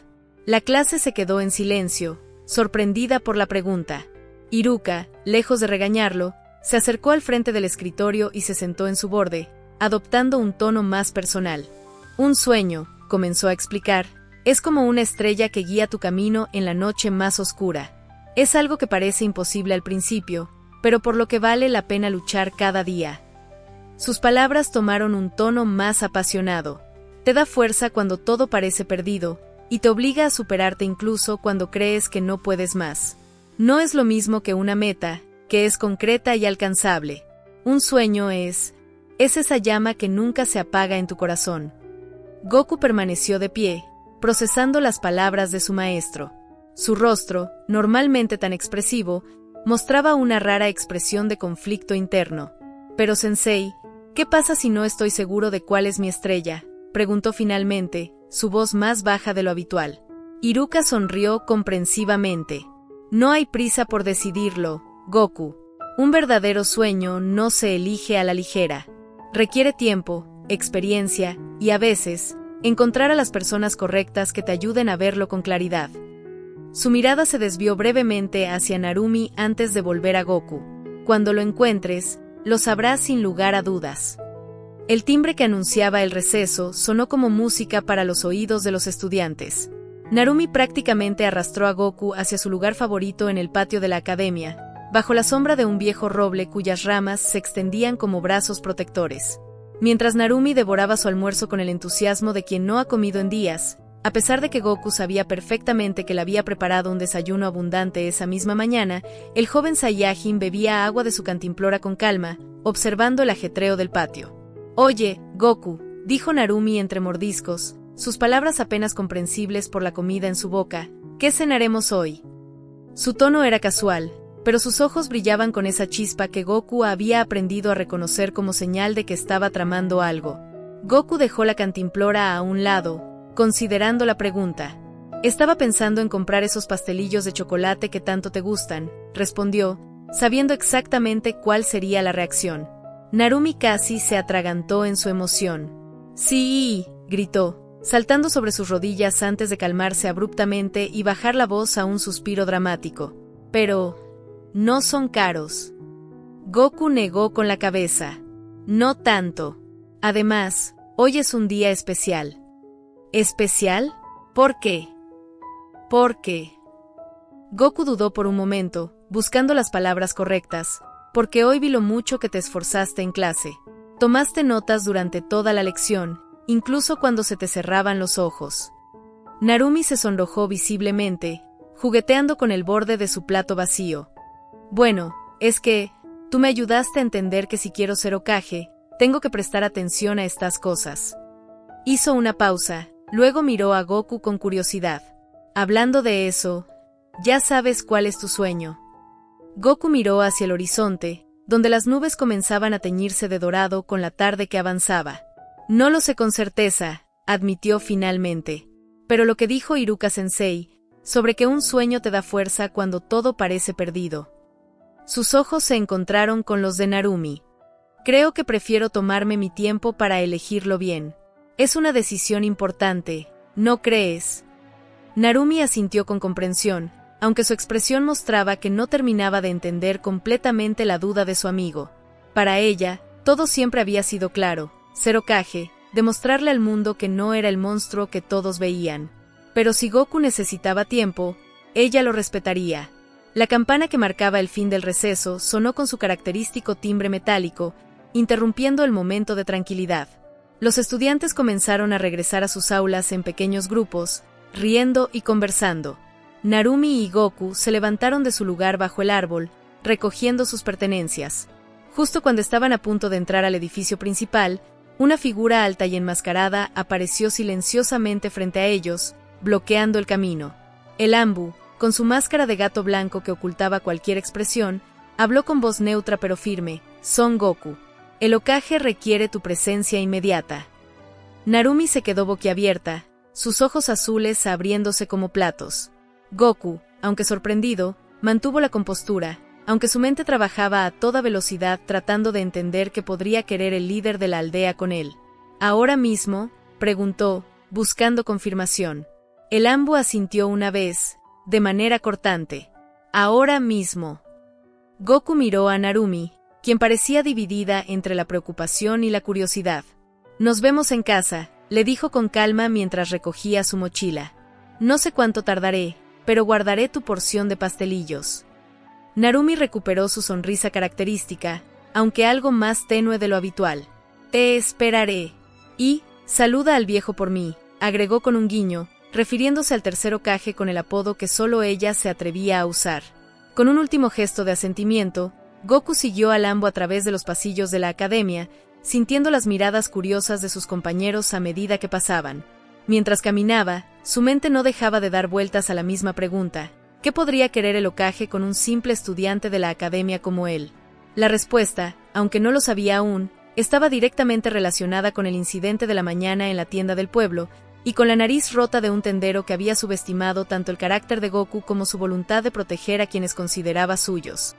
La clase se quedó en silencio, sorprendida por la pregunta. Iruka, lejos de regañarlo, se acercó al frente del escritorio y se sentó en su borde, adoptando un tono más personal. Un sueño, comenzó a explicar, es como una estrella que guía tu camino en la noche más oscura. Es algo que parece imposible al principio, pero por lo que vale la pena luchar cada día. Sus palabras tomaron un tono más apasionado. Te da fuerza cuando todo parece perdido, y te obliga a superarte incluso cuando crees que no puedes más. No es lo mismo que una meta, que es concreta y alcanzable. Un sueño es esa llama que nunca se apaga en tu corazón. Goku permaneció de pie, procesando las palabras de su maestro. Su rostro, normalmente tan expresivo, mostraba una rara expresión de conflicto interno. Pero Sensei, ¿qué pasa si no estoy seguro de cuál es mi estrella?, preguntó finalmente, su voz más baja de lo habitual. Iruka sonrió comprensivamente. No hay prisa por decidirlo, Goku. Un verdadero sueño no se elige a la ligera. Requiere tiempo, experiencia y, a veces, encontrar a las personas correctas que te ayuden a verlo con claridad. Su mirada se desvió brevemente hacia Narumi antes de volver a Goku. Cuando lo encuentres, lo sabrás sin lugar a dudas. El timbre que anunciaba el receso sonó como música para los oídos de los estudiantes. Narumi prácticamente arrastró a Goku hacia su lugar favorito en el patio de la academia, bajo la sombra de un viejo roble cuyas ramas se extendían como brazos protectores. Mientras Narumi devoraba su almuerzo con el entusiasmo de quien no ha comido en días, a pesar de que Goku sabía perfectamente que le había preparado un desayuno abundante esa misma mañana, el joven Saiyajin bebía agua de su cantimplora con calma, observando el ajetreo del patio. «Oye, Goku», dijo Narumi entre mordiscos, sus palabras apenas comprensibles por la comida en su boca, «¿qué cenaremos hoy?». Su tono era casual, pero sus ojos brillaban con esa chispa que Goku había aprendido a reconocer como señal de que estaba tramando algo. Goku dejó la cantimplora a un lado, considerando la pregunta. «Estaba pensando en comprar esos pastelillos de chocolate que tanto te gustan», respondió, sabiendo exactamente cuál sería la reacción. Narumi casi se atragantó en su emoción. «Sí», gritó, saltando sobre sus rodillas antes de calmarse abruptamente y bajar la voz a un suspiro dramático. «Pero no son caros». Goku negó con la cabeza. «No tanto. Además, hoy es un día especial». «¿Especial? ¿Por qué?». «Porque…». Goku dudó por un momento, buscando las palabras correctas. «Porque hoy vi lo mucho que te esforzaste en clase. Tomaste notas durante toda la lección, incluso cuando se te cerraban los ojos». Narumi se sonrojó visiblemente, jugueteando con el borde de su plato vacío. «Bueno, es que tú me ayudaste a entender que si quiero ser Hokage, tengo que prestar atención a estas cosas». Hizo una pausa, luego miró a Goku con curiosidad. «Hablando de eso, ¿ya sabes cuál es tu sueño?». Goku miró hacia el horizonte, donde las nubes comenzaban a teñirse de dorado con la tarde que avanzaba. «No lo sé con certeza», admitió finalmente. «Pero lo que dijo Iruka-sensei, sobre que un sueño te da fuerza cuando todo parece perdido». Sus ojos se encontraron con los de Narumi. «Creo que prefiero tomarme mi tiempo para elegirlo bien. Es una decisión importante, ¿no crees?». Narumi asintió con comprensión, aunque su expresión mostraba que no terminaba de entender completamente la duda de su amigo. Para ella, todo siempre había sido claro: ser Hokage, demostrarle al mundo que no era el monstruo que todos veían. Pero si Goku necesitaba tiempo, ella lo respetaría. La campana que marcaba el fin del receso sonó con su característico timbre metálico, interrumpiendo el momento de tranquilidad. Los estudiantes comenzaron a regresar a sus aulas en pequeños grupos, riendo y conversando. Narumi y Goku se levantaron de su lugar bajo el árbol, recogiendo sus pertenencias. Justo cuando estaban a punto de entrar al edificio principal, una figura alta y enmascarada apareció silenciosamente frente a ellos, bloqueando el camino. El Ambu, con su máscara de gato blanco que ocultaba cualquier expresión, habló con voz neutra pero firme: «Son Goku. El Hokage requiere tu presencia inmediata». Narumi se quedó boquiabierta, sus ojos azules abriéndose como platos. Goku, aunque sorprendido, mantuvo la compostura, aunque su mente trabajaba a toda velocidad tratando de entender qué podría querer el líder de la aldea con él. ¿Ahora mismo?, preguntó, buscando confirmación. El Ambu asintió una vez, de manera cortante. Ahora mismo. Goku miró a Narumi, quien parecía dividida entre la preocupación y la curiosidad. Nos vemos en casa, le dijo con calma mientras recogía su mochila. No sé cuánto tardaré, pero guardaré tu porción de pastelillos. Narumi recuperó su sonrisa característica, aunque algo más tenue de lo habitual. Te esperaré. Y, saluda al viejo por mí, agregó con un guiño, refiriéndose al tercer Hokage con el apodo que solo ella se atrevía a usar. Con un último gesto de asentimiento, Goku siguió al Ambu a través de los pasillos de la academia, sintiendo las miradas curiosas de sus compañeros a medida que pasaban. Mientras caminaba, su mente no dejaba de dar vueltas a la misma pregunta: ¿qué podría querer el Hokage con un simple estudiante de la academia como él? La respuesta, aunque no lo sabía aún, estaba directamente relacionada con el incidente de la mañana en la tienda del pueblo, y con la nariz rota de un tendero que había subestimado tanto el carácter de Goku como su voluntad de proteger a quienes consideraba suyos.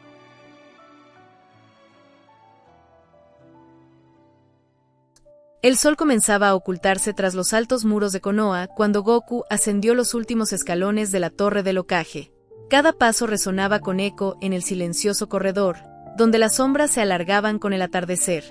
El sol comenzaba a ocultarse tras los altos muros de Konoha cuando Goku ascendió los últimos escalones de la torre del Hokage. Cada paso resonaba con eco en el silencioso corredor, donde las sombras se alargaban con el atardecer.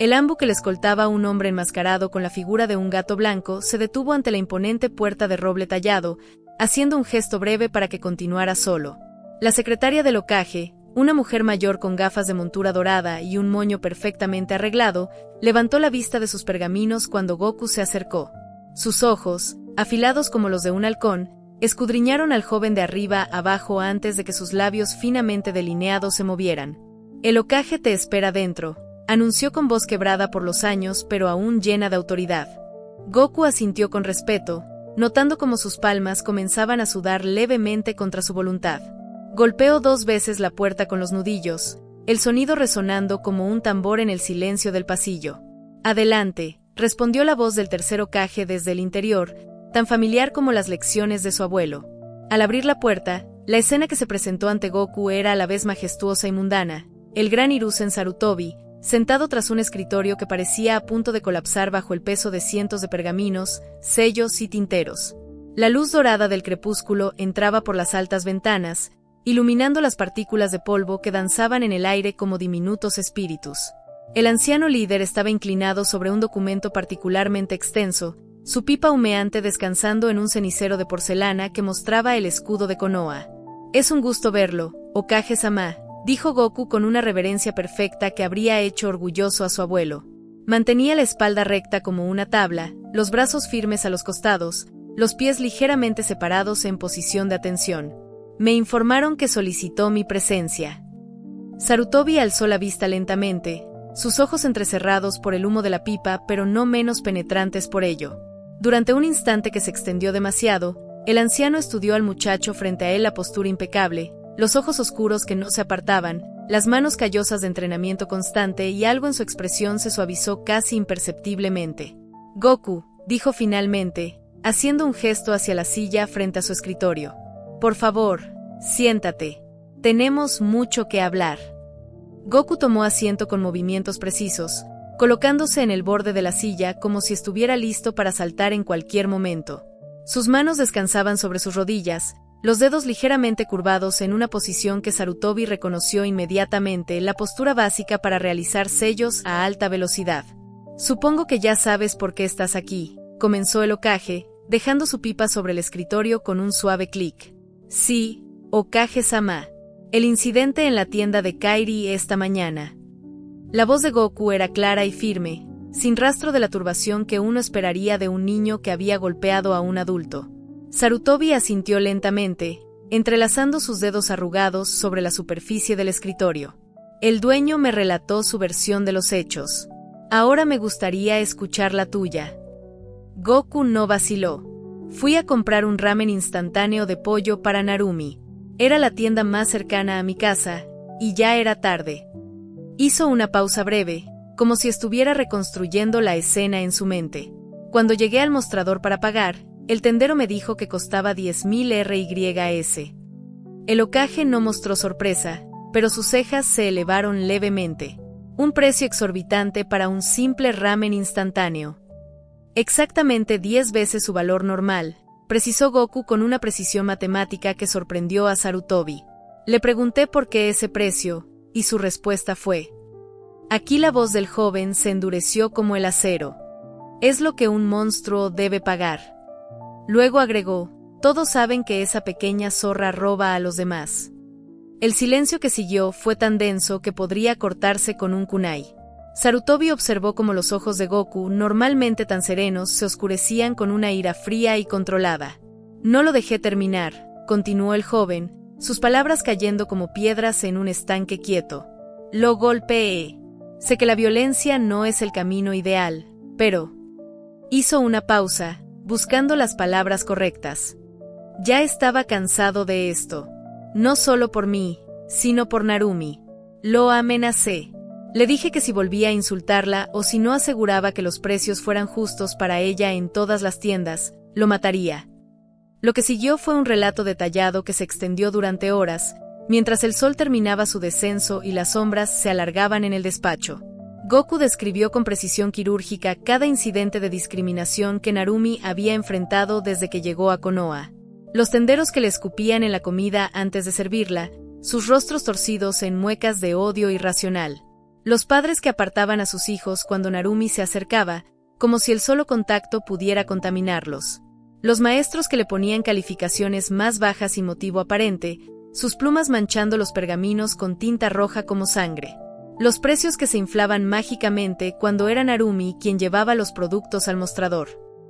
El Ambu que le escoltaba a un hombre enmascarado con la figura de un gato blanco se detuvo ante la imponente puerta de roble tallado, haciendo un gesto breve para que continuara solo. La secretaria del Hokage, una mujer mayor con gafas de montura dorada y un moño perfectamente arreglado, levantó la vista de sus pergaminos cuando Goku se acercó. Sus ojos, afilados como los de un halcón, escudriñaron al joven de arriba abajo antes de que sus labios finamente delineados se movieran. El Hokage te espera dentro, anunció con voz quebrada por los años pero aún llena de autoridad. Goku asintió con respeto, notando cómo sus palmas comenzaban a sudar levemente contra su voluntad. Golpeó 2 veces la puerta con los nudillos, el sonido resonando como un tambor en el silencio del pasillo. Adelante, respondió la voz del tercer Hokage desde el interior, tan familiar como las lecciones de su abuelo. Al abrir la puerta, la escena que se presentó ante Goku era a la vez majestuosa y mundana. El gran Hiruzen Sarutobi, sentado tras un escritorio que parecía a punto de colapsar bajo el peso de cientos de pergaminos, sellos y tinteros. La luz dorada del crepúsculo entraba por las altas ventanas, iluminando las partículas de polvo que danzaban en el aire como diminutos espíritus. El anciano líder estaba inclinado sobre un documento particularmente extenso, su pipa humeante descansando en un cenicero de porcelana que mostraba el escudo de Konoha. Es un gusto verlo, Hokage-sama, dijo Goku con una reverencia perfecta que habría hecho orgulloso a su abuelo. Mantenía la espalda recta como una tabla, los brazos firmes a los costados, los pies ligeramente separados en posición de atención. Me informaron que solicitó mi presencia. Sarutobi alzó la vista lentamente, sus ojos entrecerrados por el humo de la pipa pero no menos penetrantes por ello. Durante un instante que se extendió demasiado, el anciano estudió al muchacho frente a él, la postura impecable, los ojos oscuros que no se apartaban, las manos callosas de entrenamiento constante y algo en su expresión se suavizó casi imperceptiblemente. Goku, dijo finalmente, haciendo un gesto hacia la silla frente a su escritorio. Por favor, siéntate. Tenemos mucho que hablar. Goku tomó asiento con movimientos precisos, colocándose en el borde de la silla como si estuviera listo para saltar en cualquier momento. Sus manos descansaban sobre sus rodillas, los dedos ligeramente curvados en una posición que Sarutobi reconoció inmediatamente, la postura básica para realizar sellos a alta velocidad. Supongo que ya sabes por qué estás aquí, comenzó el Hokage, dejando su pipa sobre el escritorio con un suave clic. Sí, Hokage-sama. El incidente en la tienda de Kairi esta mañana. La voz de Goku era clara y firme, sin rastro de la turbación que uno esperaría de un niño que había golpeado a un adulto. Sarutobi asintió lentamente, entrelazando sus dedos arrugados sobre la superficie del escritorio. El dueño me relató su versión de los hechos. Ahora me gustaría escuchar la tuya. Goku no vaciló. Fui a comprar un ramen instantáneo de pollo para Narumi. Era la tienda más cercana a mi casa, y ya era tarde. Hizo una pausa breve, como si estuviera reconstruyendo la escena en su mente. Cuando llegué al mostrador para pagar, el tendero me dijo que costaba 10.000 RYS. El Hokage no mostró sorpresa, pero sus cejas se elevaron levemente. Un precio exorbitante para un simple ramen instantáneo. Exactamente 10 veces su valor normal, precisó Goku con una precisión matemática que sorprendió a Sarutobi. Le pregunté por qué ese precio, y su respuesta fue: aquí la voz del joven se endureció como el acero. Es lo que un monstruo debe pagar. Luego agregó: todos saben que esa pequeña zorra roba a los demás. El silencio que siguió fue tan denso que podría cortarse con un kunai. Sarutobi observó cómo los ojos de Goku, normalmente tan serenos, se oscurecían con una ira fría y controlada. No lo dejé terminar, continuó el joven, sus palabras cayendo como piedras en un estanque quieto. Lo golpeé. Sé que la violencia no es el camino ideal, pero... Hizo una pausa, buscando las palabras correctas. Ya estaba cansado de esto. No solo por mí, sino por Narumi. Lo amenacé. Le dije que si volvía a insultarla o si no aseguraba que los precios fueran justos para ella en todas las tiendas, lo mataría. Lo que siguió fue un relato detallado que se extendió durante horas, mientras el sol terminaba su descenso y las sombras se alargaban en el despacho. Goku describió con precisión quirúrgica cada incidente de discriminación que Narumi había enfrentado desde que llegó a Konoha. Los tenderos que le escupían en la comida antes de servirla, sus rostros torcidos en muecas de odio irracional. Los padres que apartaban a sus hijos cuando Narumi se acercaba, como si el solo contacto pudiera contaminarlos. Los maestros que le ponían calificaciones más bajas sin motivo aparente, sus plumas manchando los pergaminos con tinta roja como sangre. Los precios que se inflaban mágicamente cuando era Narumi quien llevaba los productos al mostrador.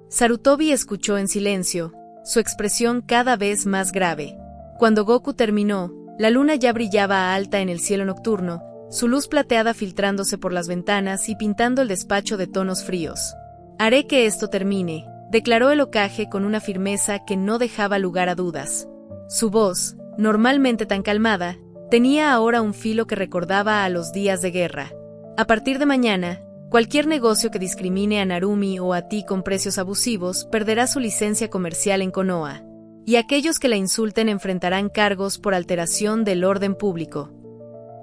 Sarutobi escuchó en silencio, su expresión cada vez más grave. Cuando Goku terminó, la luna ya brillaba alta en el cielo nocturno, su luz plateada filtrándose por las ventanas y pintando el despacho de tonos fríos. Haré que esto termine, declaró el Hokage con una firmeza que no dejaba lugar a dudas. Su voz, normalmente tan calmada, tenía ahora un filo que recordaba a los días de guerra. A partir de mañana, cualquier negocio que discrimine a Narumi o a ti con precios abusivos perderá su licencia comercial en Konoha, y aquellos que la insulten enfrentarán cargos por alteración del orden público.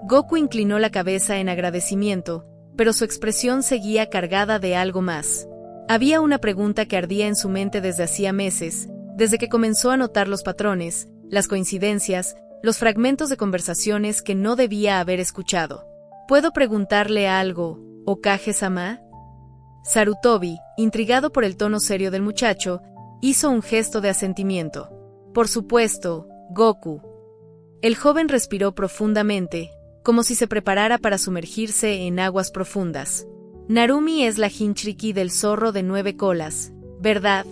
Goku inclinó la cabeza en agradecimiento, pero su expresión seguía cargada de algo más. Había una pregunta que ardía en su mente desde hacía meses, desde que comenzó a notar los patrones, las coincidencias, los fragmentos de conversaciones que no debía haber escuchado. ¿Puedo preguntarle algo, Hokage-sama? Sarutobi, intrigado por el tono serio del muchacho, hizo un gesto de asentimiento. Por supuesto, Goku. El joven respiró profundamente, como si se preparara para sumergirse en aguas profundas. Narumi es la Jinchuriki del zorro de 9 colas, ¿verdad?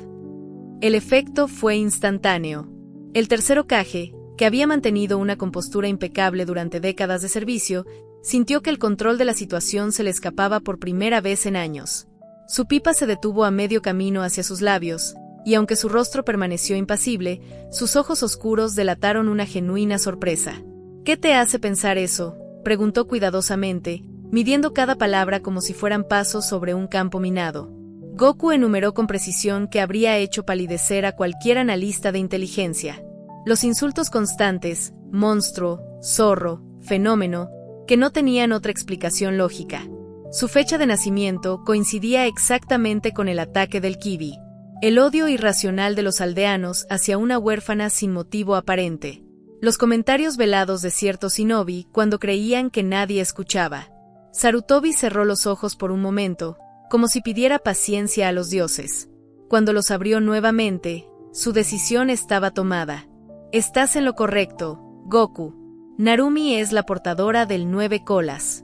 El efecto fue instantáneo. El tercer Hokage, que había mantenido una compostura impecable durante décadas de servicio, sintió que el control de la situación se le escapaba por primera vez en años. Su pipa se detuvo a medio camino hacia sus labios, y aunque su rostro permaneció impasible, sus ojos oscuros delataron una genuina sorpresa. ¿Qué te hace pensar eso?, preguntó cuidadosamente, midiendo cada palabra como si fueran pasos sobre un campo minado. Goku enumeró con precisión que habría hecho palidecer a cualquier analista de inteligencia. Los insultos constantes, monstruo, zorro, fenómeno, que no tenían otra explicación lógica. Su fecha de nacimiento coincidía exactamente con el ataque del Kibi. El odio irracional de los aldeanos hacia una huérfana sin motivo aparente. Los comentarios velados de ciertos shinobi cuando creían que nadie escuchaba. Sarutobi cerró los ojos por un momento, como si pidiera paciencia a los dioses. Cuando los abrió nuevamente, su decisión estaba tomada. Estás en lo correcto, Goku. Narumi es la portadora del 9 colas.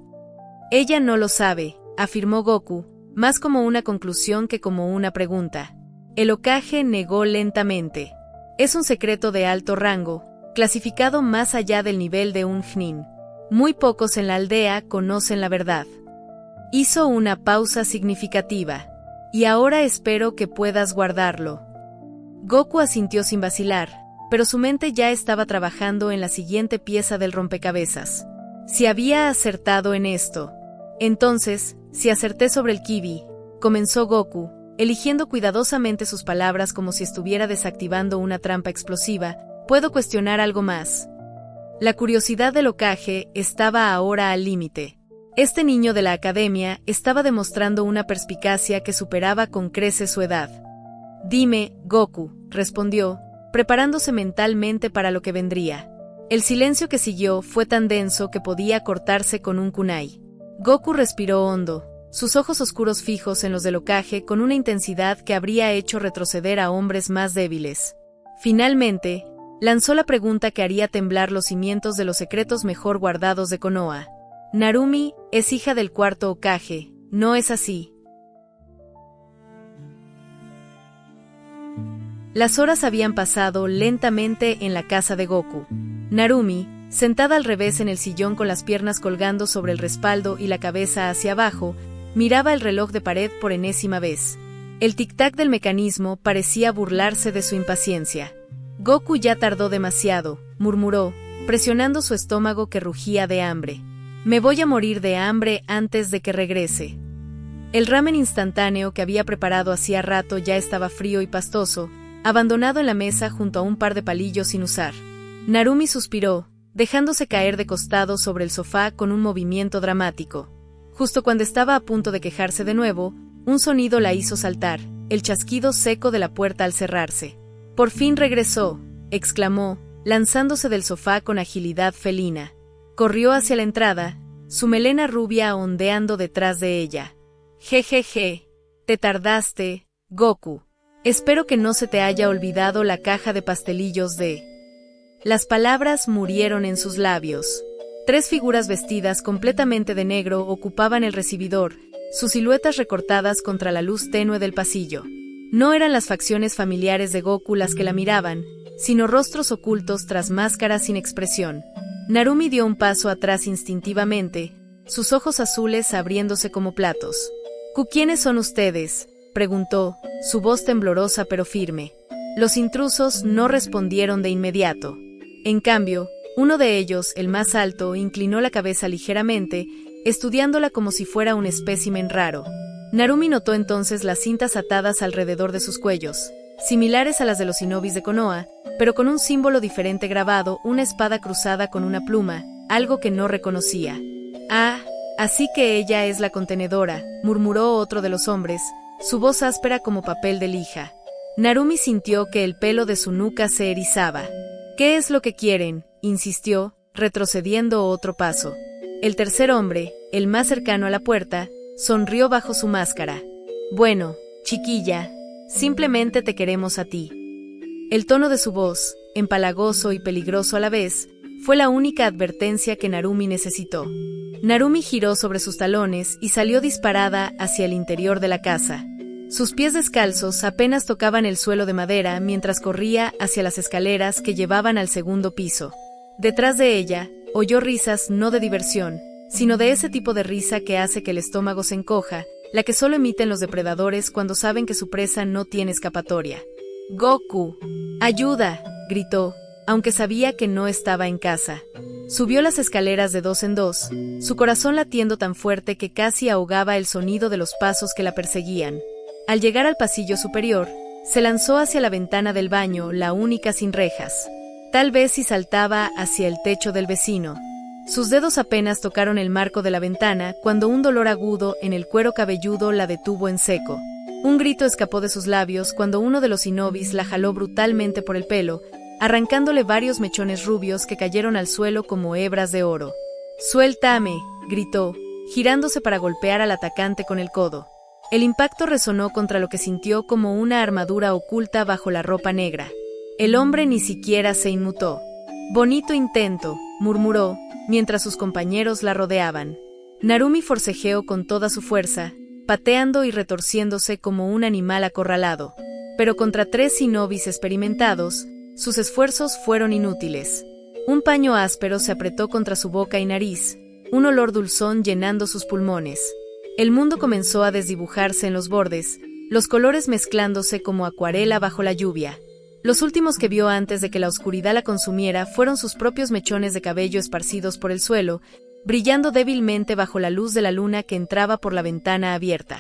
Ella no lo sabe, afirmó Goku, más como una conclusión que como una pregunta. El Hokage negó lentamente. Es un secreto de alto rango, clasificado más allá del nivel de un Chunin. Muy pocos en la aldea conocen la verdad. Hizo una pausa significativa. Y ahora espero que puedas guardarlo. Goku asintió sin vacilar, pero su mente ya estaba trabajando en la siguiente pieza del rompecabezas. Si había acertado en esto. Entonces, si acerté sobre el Kibi, comenzó Goku, eligiendo cuidadosamente sus palabras como si estuviera desactivando una trampa explosiva. ¿Puedo cuestionar algo más? La curiosidad del Hokage estaba ahora al límite. Este niño de la academia estaba demostrando una perspicacia que superaba con creces su edad. Dime, Goku, respondió, preparándose mentalmente para lo que vendría. El silencio que siguió fue tan denso que podía cortarse con un kunai. Goku respiró hondo, sus ojos oscuros fijos en los del Hokage con una intensidad que habría hecho retroceder a hombres más débiles. Finalmente, lanzó la pregunta que haría temblar los cimientos de los secretos mejor guardados de Konoha. Narumi es hija del cuarto Hokage, ¿no es así? Las horas habían pasado lentamente en la casa de Goku. Narumi, sentada al revés en el sillón con las piernas colgando sobre el respaldo y la cabeza hacia abajo, miraba el reloj de pared por enésima vez. El tic-tac del mecanismo parecía burlarse de su impaciencia. Goku ya tardó demasiado, murmuró, presionando su estómago que rugía de hambre. Me voy a morir de hambre antes de que regrese. El ramen instantáneo que había preparado hacía rato ya estaba frío y pastoso, abandonado en la mesa junto a un par de palillos sin usar. Narumi suspiró, dejándose caer de costado sobre el sofá con un movimiento dramático. Justo cuando estaba a punto de quejarse de nuevo, un sonido la hizo saltar, el chasquido seco de la puerta al cerrarse. «Por fin regresó», exclamó, lanzándose del sofá con agilidad felina. Corrió hacia la entrada, su melena rubia ondeando detrás de ella. «Jejeje, te tardaste, Goku. Espero que no se te haya olvidado la caja de pastelillos de...». Las palabras murieron en sus labios. 3 figuras vestidas completamente de negro ocupaban el recibidor, sus siluetas recortadas contra la luz tenue del pasillo. No eran las facciones familiares de Goku las que la miraban, sino rostros ocultos tras máscaras sin expresión. Narumi dio un paso atrás instintivamente, sus ojos azules abriéndose como platos. «¿Quiénes son ustedes?», preguntó, su voz temblorosa pero firme. Los intrusos no respondieron de inmediato. En cambio, uno de ellos, el más alto, inclinó la cabeza ligeramente, estudiándola como si fuera un espécimen raro. Narumi notó entonces las cintas atadas alrededor de sus cuellos, similares a las de los shinobis de Konoha, pero con un símbolo diferente grabado, una espada cruzada con una pluma, algo que no reconocía. «Ah, así que ella es la contenedora», murmuró otro de los hombres, su voz áspera como papel de lija. Narumi sintió que el pelo de su nuca se erizaba. «¿Qué es lo que quieren?», insistió, retrocediendo otro paso. El tercer hombre, el más cercano a la puerta, sonrió bajo su máscara. «Bueno, chiquilla, simplemente te queremos a ti». El tono de su voz, empalagoso y peligroso a la vez, fue la única advertencia que Narumi necesitó. Narumi giró sobre sus talones y salió disparada hacia el interior de la casa. Sus pies descalzos apenas tocaban el suelo de madera mientras corría hacia las escaleras que llevaban al segundo piso. Detrás de ella, oyó risas no de diversión, sino de ese tipo de risa que hace que el estómago se encoja, la que solo emiten los depredadores cuando saben que su presa no tiene escapatoria. «Goku, ayuda», gritó, aunque sabía que no estaba en casa. Subió las escaleras de 2 en 2, su corazón latiendo tan fuerte que casi ahogaba el sonido de los pasos que la perseguían. Al llegar al pasillo superior, se lanzó hacia la ventana del baño, la única sin rejas. Tal vez si saltaba hacia el techo del vecino. Sus dedos apenas tocaron el marco de la ventana cuando un dolor agudo en el cuero cabelludo la detuvo en seco. Un grito escapó de sus labios cuando uno de los shinobis la jaló brutalmente por el pelo, arrancándole varios mechones rubios que cayeron al suelo como hebras de oro. «Suéltame», gritó, girándose para golpear al atacante con el codo. El impacto resonó contra lo que sintió como una armadura oculta bajo la ropa negra. El hombre ni siquiera se inmutó. «Bonito intento», murmuró, mientras sus compañeros la rodeaban. Narumi forcejeó con toda su fuerza, pateando y retorciéndose como un animal acorralado. Pero contra 3 shinobis experimentados, sus esfuerzos fueron inútiles. Un paño áspero se apretó contra su boca y nariz, un olor dulzón llenando sus pulmones. El mundo comenzó a desdibujarse en los bordes, los colores mezclándose como acuarela bajo la lluvia. Los últimos que vio antes de que la oscuridad la consumiera fueron sus propios mechones de cabello esparcidos por el suelo, brillando débilmente bajo la luz de la luna que entraba por la ventana abierta.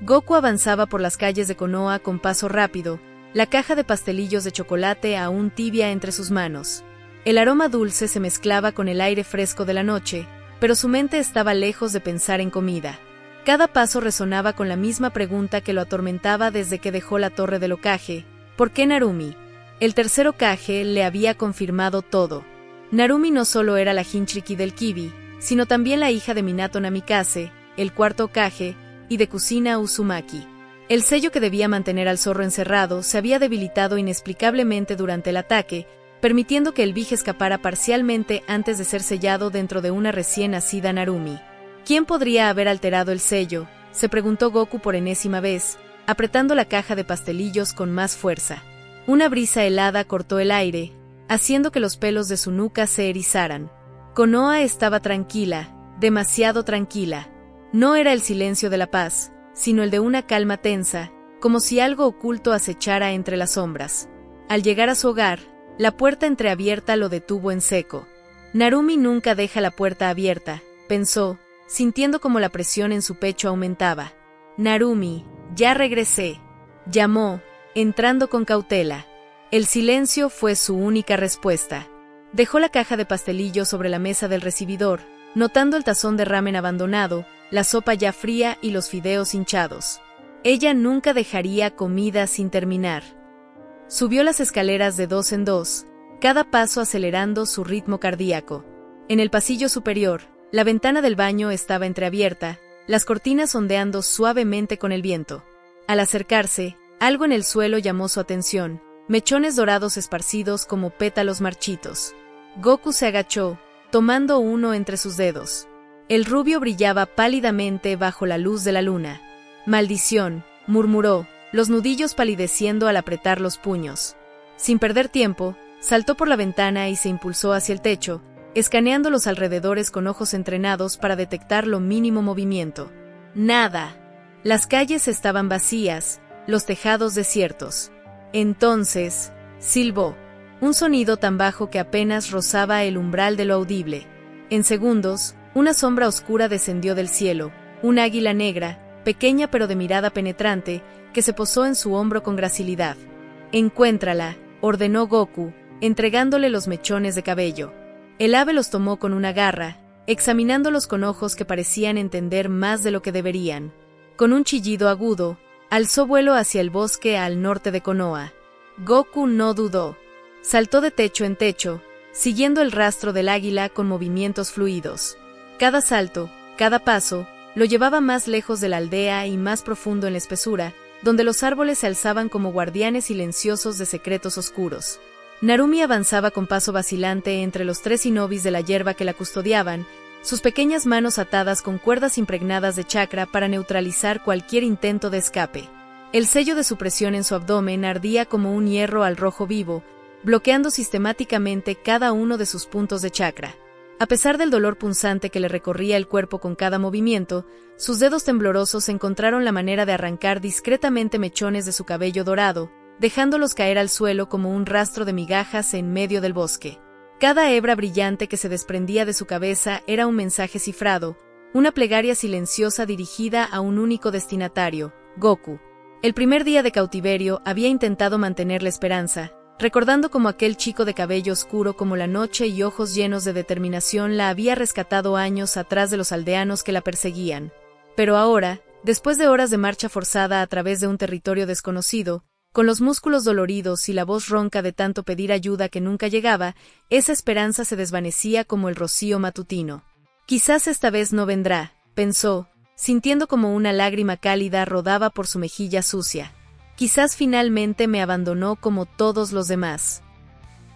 Goku avanzaba por las calles de Konoha con paso rápido, la caja de pastelillos de chocolate aún tibia entre sus manos. El aroma dulce se mezclaba con el aire fresco de la noche, pero su mente estaba lejos de pensar en comida. Cada paso resonaba con la misma pregunta que lo atormentaba desde que dejó la torre del Hokage: ¿por qué Narumi? El tercer Hokage le había confirmado todo. Narumi no solo era la Jinchuriki del Kibi, sino también la hija de Minato Namikaze, el cuarto Hokage, y de Kusina Uzumaki. El sello que debía mantener al zorro encerrado se había debilitado inexplicablemente durante el ataque, permitiendo que el Bige escapara parcialmente antes de ser sellado dentro de una recién nacida Narumi. ¿Quién podría haber alterado el sello?, se preguntó Goku por enésima vez, apretando la caja de pastelillos con más fuerza. Una brisa helada cortó el aire, haciendo que los pelos de su nuca se erizaran. Konoha estaba tranquila, demasiado tranquila. No era el silencio de la paz, sino el de una calma tensa, como si algo oculto acechara entre las sombras. Al llegar a su hogar, la puerta entreabierta lo detuvo en seco. Narumi nunca deja la puerta abierta, pensó, sintiendo como la presión en su pecho aumentaba. Narumi, ya regresé, llamó, entrando con cautela. El silencio fue su única respuesta. Dejó la caja de pastelillos sobre la mesa del recibidor, notando el tazón de ramen abandonado, la sopa ya fría y los fideos hinchados. Ella nunca dejaría comida sin terminar. Subió las escaleras de dos en dos, cada paso acelerando su ritmo cardíaco. En el pasillo superior, la ventana del baño estaba entreabierta, las cortinas ondeando suavemente con el viento. Al acercarse, algo en el suelo llamó su atención, mechones dorados esparcidos como pétalos marchitos. Goku se agachó, tomando uno entre sus dedos. El rubio brillaba pálidamente bajo la luz de la luna. «Maldición», murmuró, los nudillos palideciendo al apretar los puños. Sin perder tiempo, saltó por la ventana y se impulsó hacia el techo, escaneando los alrededores con ojos entrenados para detectar lo mínimo movimiento. Nada. Las calles estaban vacías, los tejados desiertos. Entonces, silbó, un sonido tan bajo que apenas rozaba el umbral de lo audible. En segundos, una sombra oscura descendió del cielo, un águila negra, pequeña pero de mirada penetrante, que se posó en su hombro con gracilidad. «Encuéntrala», ordenó Goku, entregándole los mechones de cabello. El ave los tomó con una garra, examinándolos con ojos que parecían entender más de lo que deberían. Con un chillido agudo, alzó vuelo hacia el bosque al norte de Konoha. Goku no dudó. Saltó de techo en techo, siguiendo el rastro del águila con movimientos fluidos. Cada salto, cada paso, lo llevaba más lejos de la aldea y más profundo en la espesura, donde los árboles se alzaban como guardianes silenciosos de secretos oscuros. Narumi avanzaba con paso vacilante entre los tres shinobis de la hierba que la custodiaban, sus pequeñas manos atadas con cuerdas impregnadas de chakra para neutralizar cualquier intento de escape. El sello de supresión en su abdomen ardía como un hierro al rojo vivo, bloqueando sistemáticamente cada uno de sus puntos de chakra. A pesar del dolor punzante que le recorría el cuerpo con cada movimiento, sus dedos temblorosos encontraron la manera de arrancar discretamente mechones de su cabello dorado, dejándolos caer al suelo como un rastro de migajas en medio del bosque. Cada hebra brillante que se desprendía de su cabeza era un mensaje cifrado, una plegaria silenciosa dirigida a un único destinatario, Goku. El primer día de cautiverio había intentado mantener la esperanza, recordando cómo aquel chico de cabello oscuro como la noche y ojos llenos de determinación la había rescatado años atrás de los aldeanos que la perseguían. Pero ahora, después de horas de marcha forzada a través de un territorio desconocido, con los músculos doloridos y la voz ronca de tanto pedir ayuda que nunca llegaba, esa esperanza se desvanecía como el rocío matutino. Quizás esta vez no vendrá, pensó, sintiendo como una lágrima cálida rodaba por su mejilla sucia. Quizás finalmente me abandonó como todos los demás.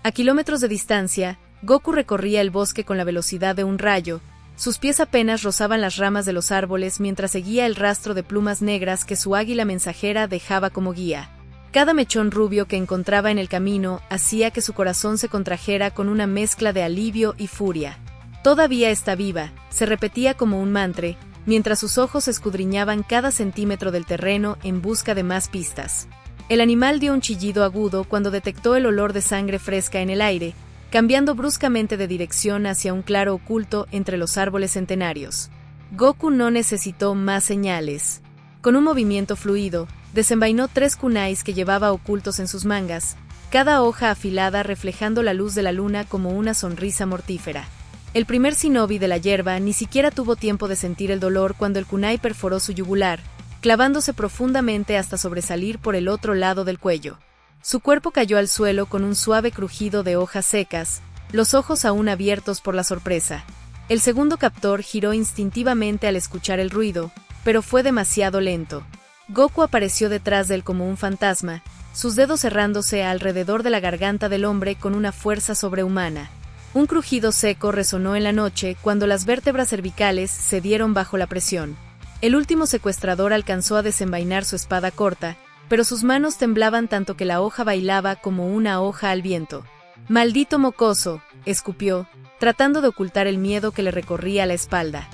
A kilómetros de distancia, Goku recorría el bosque con la velocidad de un rayo, sus pies apenas rozaban las ramas de los árboles mientras seguía el rastro de plumas negras que su águila mensajera dejaba como guía. Cada mechón rubio que encontraba en el camino hacía que su corazón se contrajera con una mezcla de alivio y furia. Todavía está viva, se repetía como un mantra, mientras sus ojos escudriñaban cada centímetro del terreno en busca de más pistas. El animal dio un chillido agudo cuando detectó el olor de sangre fresca en el aire, cambiando bruscamente de dirección hacia un claro oculto entre los árboles centenarios. Goku no necesitó más señales. Con un movimiento fluido, desenvainó 3 kunais que llevaba ocultos en sus mangas, cada hoja afilada reflejando la luz de la luna como una sonrisa mortífera. El primer shinobi de la hierba ni siquiera tuvo tiempo de sentir el dolor cuando el kunai perforó su yugular, clavándose profundamente hasta sobresalir por el otro lado del cuello. Su cuerpo cayó al suelo con un suave crujido de hojas secas, los ojos aún abiertos por la sorpresa. El segundo captor giró instintivamente al escuchar el ruido, pero fue demasiado lento. Goku apareció detrás de él como un fantasma, sus dedos cerrándose alrededor de la garganta del hombre con una fuerza sobrehumana. Un crujido seco resonó en la noche cuando las vértebras cervicales cedieron bajo la presión. El último secuestrador alcanzó a desenvainar su espada corta, pero sus manos temblaban tanto que la hoja bailaba como una hoja al viento. «¡Maldito mocoso!», escupió, tratando de ocultar el miedo que le recorría la espalda.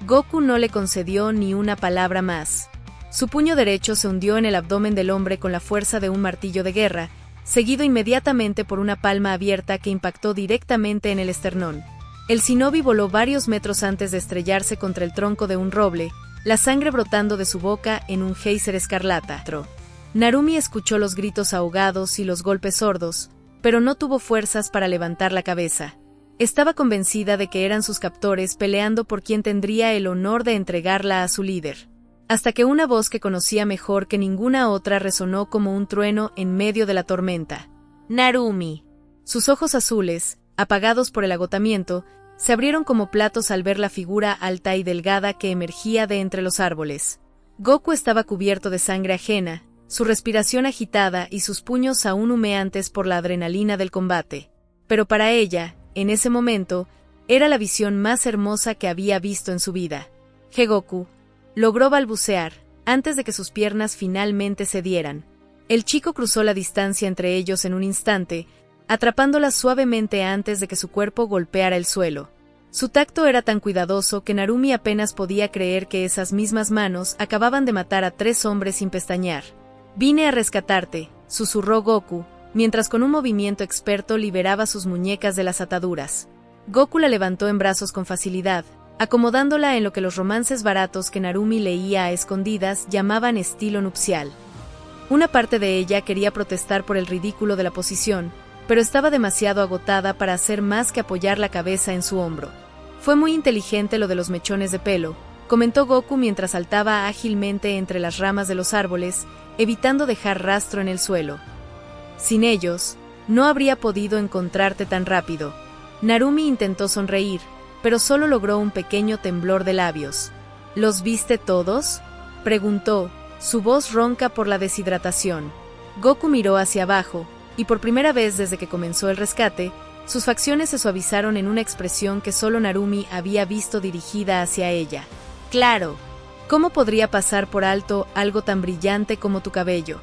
Goku no le concedió ni una palabra más. Su puño derecho se hundió en el abdomen del hombre con la fuerza de un martillo de guerra, seguido inmediatamente por una palma abierta que impactó directamente en el esternón. El shinobi voló varios metros antes de estrellarse contra el tronco de un roble, la sangre brotando de su boca en un geyser escarlata. Narumi escuchó los gritos ahogados y los golpes sordos, pero no tuvo fuerzas para levantar la cabeza. Estaba convencida de que eran sus captores peleando por quien tendría el honor de entregarla a su líder. Hasta que una voz que conocía mejor que ninguna otra resonó como un trueno en medio de la tormenta. «¡Narumi!». Sus ojos azules, apagados por el agotamiento, se abrieron como platos al ver la figura alta y delgada que emergía de entre los árboles. Goku estaba cubierto de sangre ajena, su respiración agitada y sus puños aún humeantes por la adrenalina del combate. Pero para ella, en ese momento, era la visión más hermosa que había visto en su vida. «Goku», logró balbucear, antes de que sus piernas finalmente cedieran. El chico cruzó la distancia entre ellos en un instante, atrapándola suavemente antes de que su cuerpo golpeara el suelo. Su tacto era tan cuidadoso que Narumi apenas podía creer que esas mismas manos acababan de matar a 3 hombres sin pestañear. «Vine a rescatarte», susurró Goku, mientras con un movimiento experto liberaba sus muñecas de las ataduras. Goku la levantó en brazos con facilidad, acomodándola en lo que los romances baratos que Narumi leía a escondidas llamaban estilo nupcial. Una parte de ella quería protestar por el ridículo de la posición, pero estaba demasiado agotada para hacer más que apoyar la cabeza en su hombro. «Fue muy inteligente lo de los mechones de pelo», comentó Goku mientras saltaba ágilmente entre las ramas de los árboles, evitando dejar rastro en el suelo. «Sin ellos, no habría podido encontrarte tan rápido». Narumi intentó sonreír, pero solo logró un pequeño temblor de labios. «¿Los viste todos?», preguntó, su voz ronca por la deshidratación. Goku miró hacia abajo, y por primera vez desde que comenzó el rescate, sus facciones se suavizaron en una expresión que solo Narumi había visto dirigida hacia ella. «Claro. ¿Cómo podría pasar por alto algo tan brillante como tu cabello?».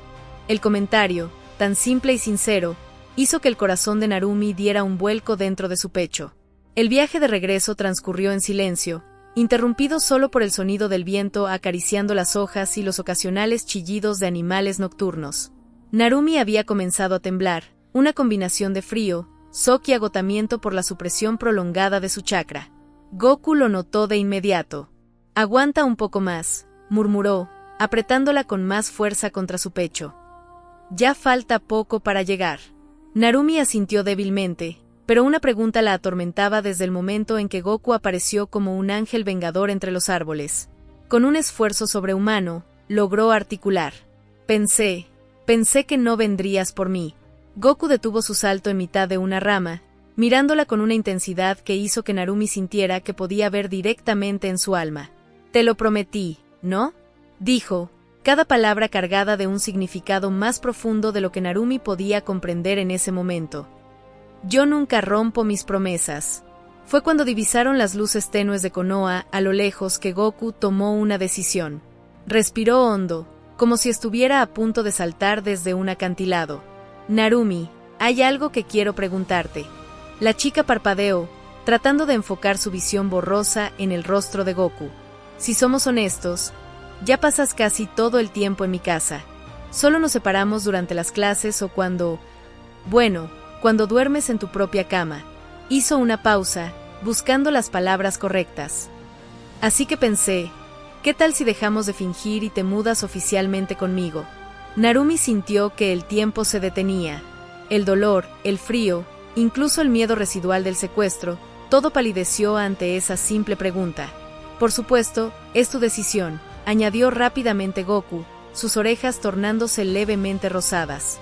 El comentario, tan simple y sincero, hizo que el corazón de Narumi diera un vuelco dentro de su pecho. El viaje de regreso transcurrió en silencio, interrumpido solo por el sonido del viento acariciando las hojas y los ocasionales chillidos de animales nocturnos. Narumi había comenzado a temblar, una combinación de frío, shock y agotamiento por la supresión prolongada de su chakra. Goku lo notó de inmediato. «Aguanta un poco más», murmuró, apretándola con más fuerza contra su pecho. «Ya falta poco para llegar». Narumi asintió débilmente, pero una pregunta la atormentaba desde el momento en que Goku apareció como un ángel vengador entre los árboles. Con un esfuerzo sobrehumano, logró articular. Pensé que no vendrías por mí». Goku detuvo su salto en mitad de una rama, mirándola con una intensidad que hizo que Narumi sintiera que podía ver directamente en su alma. «Te lo prometí, ¿no?», dijo, cada palabra cargada de un significado más profundo de lo que Narumi podía comprender en ese momento. «Yo nunca rompo mis promesas». Fue cuando divisaron las luces tenues de Konoha a lo lejos que Goku tomó una decisión. Respiró hondo, como si estuviera a punto de saltar desde un acantilado. «Narumi, hay algo que quiero preguntarte». La chica parpadeó, tratando de enfocar su visión borrosa en el rostro de Goku. «Si somos honestos, ya pasas casi todo el tiempo en mi casa. Solo nos separamos durante las clases o cuando duermes en tu propia cama». Hizo una pausa, buscando las palabras correctas. «Así que pensé, ¿Qué tal si dejamos de fingir y te mudas oficialmente conmigo? Narumi sintió que el tiempo se detenía. El dolor, el frío, incluso el miedo residual del secuestro, todo palideció ante esa simple pregunta. Por supuesto, es tu decisión, añadió rápidamente Goku, sus orejas tornándose levemente rosadas.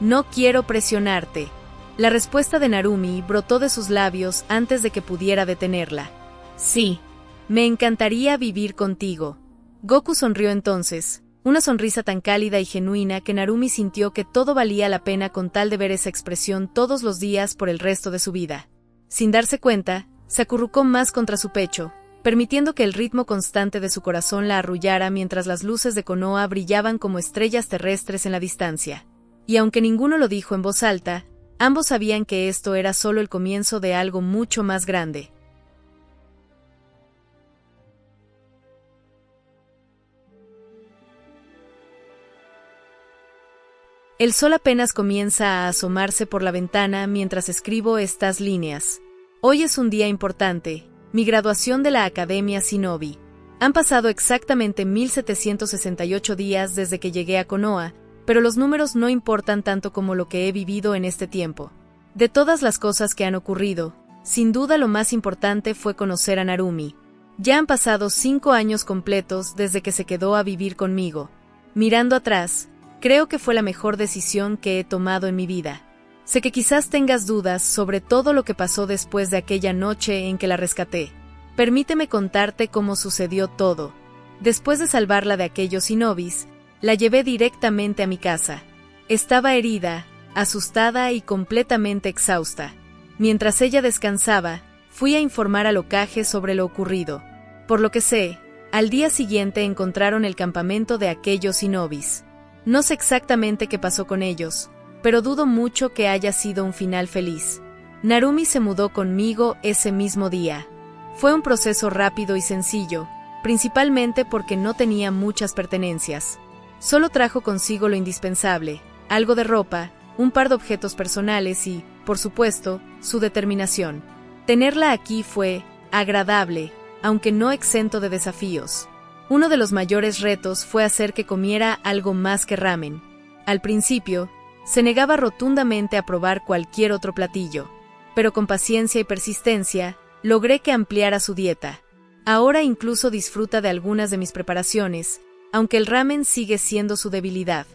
No quiero presionarte. La respuesta de Narumi brotó de sus labios antes de que pudiera detenerla. Sí, me encantaría vivir contigo. Goku sonrió entonces, una sonrisa tan cálida y genuina que Narumi sintió que todo valía la pena con tal de ver esa expresión todos los días por el resto de su vida. Sin darse cuenta, se acurrucó más contra su pecho, permitiendo que el ritmo constante de su corazón la arrullara mientras las luces de Konoha brillaban como estrellas terrestres en la distancia. Y aunque ninguno lo dijo en voz alta, ambos sabían que esto era solo el comienzo de algo mucho más grande. El sol apenas comienza a asomarse por la ventana mientras escribo estas líneas. Hoy es un día importante, mi graduación de la Academia Shinobi. Han pasado exactamente 1768 días desde que llegué a Konoha, pero los números no importan tanto como lo que he vivido en este tiempo. De todas las cosas que han ocurrido, sin duda lo más importante fue conocer a Narumi. Ya han pasado 5 años completos desde que se quedó a vivir conmigo. Mirando atrás, creo que fue la mejor decisión que he tomado en mi vida. Sé que quizás tengas dudas sobre todo lo que pasó después de aquella noche en que la rescaté. Permíteme contarte cómo sucedió todo. Después de salvarla de aquellos shinobis, la llevé directamente a mi casa. Estaba herida, asustada y completamente exhausta. Mientras ella descansaba, fui a informar al Hokage sobre lo ocurrido. Por lo que sé, al día siguiente encontraron el campamento de aquellos shinobis. No sé exactamente qué pasó con ellos, pero dudo mucho que haya sido un final feliz. Narumi se mudó conmigo ese mismo día. Fue un proceso rápido y sencillo, principalmente porque no tenía muchas pertenencias. Solo trajo consigo lo indispensable, algo de ropa, un par de objetos personales y, por supuesto, su determinación. Tenerla aquí fue agradable, aunque no exento de desafíos. Uno de los mayores retos fue hacer que comiera algo más que ramen. Al principio, se negaba rotundamente a probar cualquier otro platillo, pero con paciencia y persistencia, logré que ampliara su dieta. Ahora incluso disfruta de algunas de mis preparaciones, aunque el ramen sigue siendo su debilidad.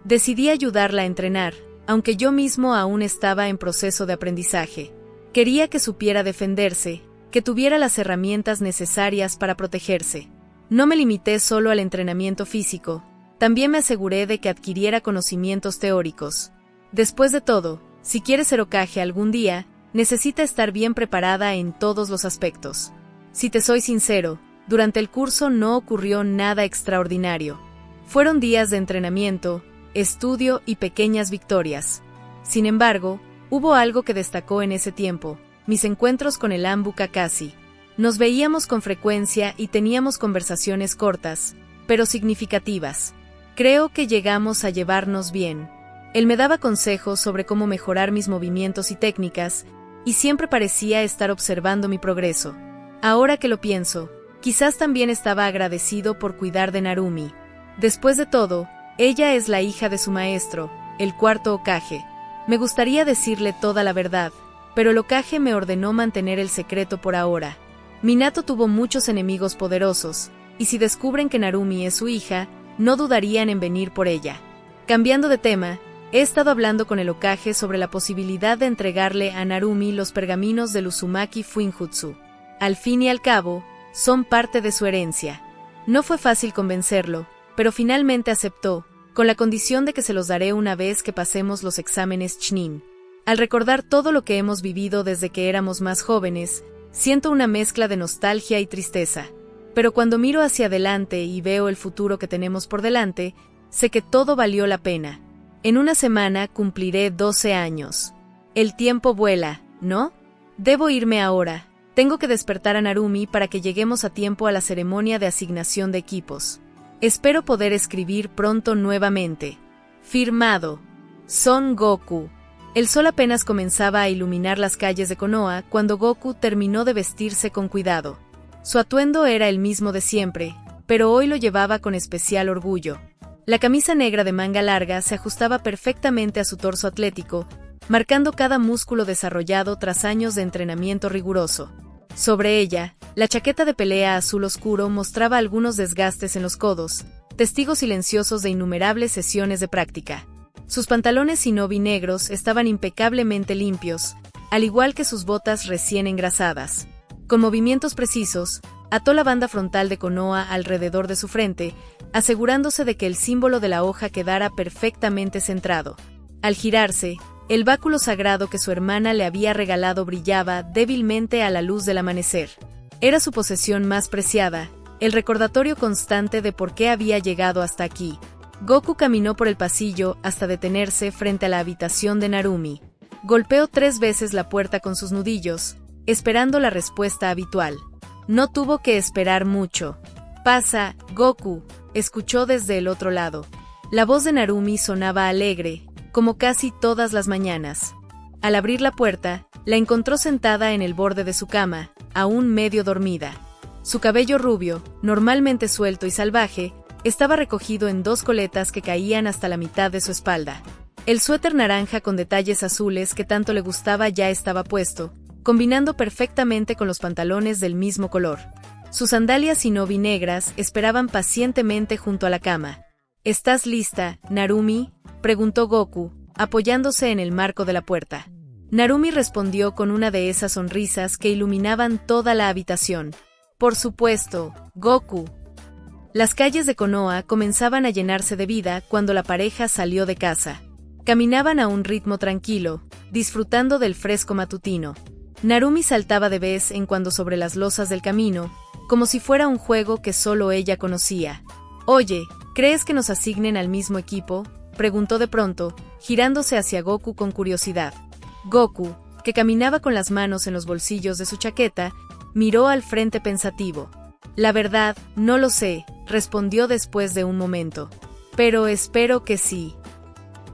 Decidí ayudarla a entrenar, aunque yo mismo aún estaba en proceso de aprendizaje. Quería que supiera defenderse, que tuviera las herramientas necesarias para protegerse. No me limité solo al entrenamiento físico, también me aseguré de que adquiriera conocimientos teóricos. Después de todo, si quiere ser Hokage algún día, necesita estar bien preparada en todos los aspectos. Si te soy sincero, durante el curso no ocurrió nada extraordinario. Fueron días de entrenamiento, estudio y pequeñas victorias. Sin embargo, hubo algo que destacó en ese tiempo, mis encuentros con el Anbu Kakashi. Nos veíamos con frecuencia y teníamos conversaciones cortas, pero significativas. Creo que llegamos a llevarnos bien. Él me daba consejos sobre cómo mejorar mis movimientos y técnicas, y siempre parecía estar observando mi progreso. Ahora que lo pienso, quizás también estaba agradecido por cuidar de Narumi. Después de todo, ella es la hija de su maestro, el cuarto Hokage. Me gustaría decirle toda la verdad, pero el Hokage me ordenó mantener el secreto por ahora. Minato tuvo muchos enemigos poderosos, y si descubren que Narumi es su hija, no dudarían en venir por ella. Cambiando de tema, he estado hablando con el Hokage sobre la posibilidad de entregarle a Narumi los pergaminos del Uzumaki Fuinjutsu. Al fin y al cabo, son parte de su herencia. No fue fácil convencerlo, pero finalmente aceptó, con la condición de que se los daré una vez que pasemos los exámenes Chunin. Al recordar todo lo que hemos vivido desde que éramos más jóvenes, siento una mezcla de nostalgia y tristeza. Pero cuando miro hacia adelante y veo el futuro que tenemos por delante, sé que todo valió la pena. En una semana cumpliré 12 años. El tiempo vuela, ¿no? Debo irme ahora. Tengo que despertar a Narumi para que lleguemos a tiempo a la ceremonia de asignación de equipos. Espero poder escribir pronto nuevamente. Firmado. Son Goku. El sol apenas comenzaba a iluminar las calles de Konoha cuando Goku terminó de vestirse con cuidado. Su atuendo era el mismo de siempre, pero hoy lo llevaba con especial orgullo. La camisa negra de manga larga se ajustaba perfectamente a su torso atlético, marcando cada músculo desarrollado tras años de entrenamiento riguroso. Sobre ella, la chaqueta de pelea azul oscuro mostraba algunos desgastes en los codos, testigos silenciosos de innumerables sesiones de práctica. Sus pantalones shinobi negros estaban impecablemente limpios, al igual que sus botas recién engrasadas. Con movimientos precisos, ató la banda frontal de Konoha alrededor de su frente, asegurándose de que el símbolo de la hoja quedara perfectamente centrado. Al girarse, el báculo sagrado que su hermana le había regalado brillaba débilmente a la luz del amanecer. Era su posesión más preciada, el recordatorio constante de por qué había llegado hasta aquí. Goku caminó por el pasillo hasta detenerse frente a la habitación de Narumi. Golpeó 3 veces la puerta con sus nudillos, esperando la respuesta habitual. No tuvo que esperar mucho. «Pasa, Goku», escuchó desde el otro lado. La voz de Narumi sonaba alegre, como casi todas las mañanas. Al abrir la puerta, la encontró sentada en el borde de su cama, aún medio dormida. Su cabello rubio, normalmente suelto y salvaje, estaba recogido en 2 coletas que caían hasta la mitad de su espalda. El suéter naranja con detalles azules que tanto le gustaba ya estaba puesto, combinando perfectamente con los pantalones del mismo color. Sus sandalias shinobi negras esperaban pacientemente junto a la cama. «¿Estás lista, Narumi?», preguntó Goku, apoyándose en el marco de la puerta. Narumi respondió con una de esas sonrisas que iluminaban toda la habitación. «Por supuesto, Goku». Las calles de Konoha comenzaban a llenarse de vida cuando la pareja salió de casa. Caminaban a un ritmo tranquilo, disfrutando del fresco matutino. Narumi saltaba de vez en cuando sobre las losas del camino, como si fuera un juego que solo ella conocía. «Oye, ¿crees que nos asignen al mismo equipo?», preguntó de pronto, girándose hacia Goku con curiosidad. Goku, que caminaba con las manos en los bolsillos de su chaqueta, miró al frente pensativo. «La verdad, no lo sé», respondió después de un momento. «Pero espero que sí».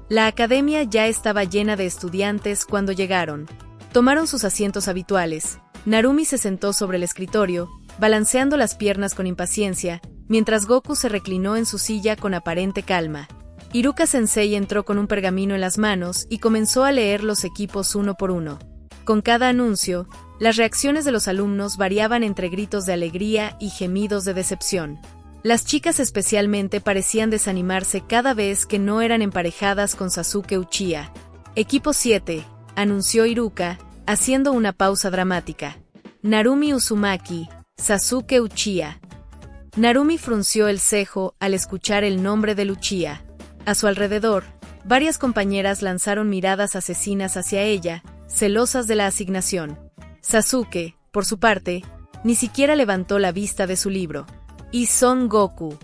La academia ya estaba llena de estudiantes cuando llegaron. Tomaron sus asientos habituales. Narumi se sentó sobre el escritorio, balanceando las piernas con impaciencia, mientras Goku se reclinó en su silla con aparente calma. Iruka-sensei entró con un pergamino en las manos y comenzó a leer los equipos uno por uno. Con cada anuncio, las reacciones de los alumnos variaban entre gritos de alegría y gemidos de decepción. Las chicas especialmente parecían desanimarse cada vez que no eran emparejadas con Sasuke Uchiha. «Equipo 7», anunció Iruka, haciendo una pausa dramática. «Narumi Uzumaki, Sasuke Uchiha». Narumi frunció el cejo al escuchar el nombre del Uchiha. A su alrededor, varias compañeras lanzaron miradas asesinas hacia ella, celosas de la asignación. Sasuke, por su parte, ni siquiera levantó la vista de su libro. «Y Son Goku».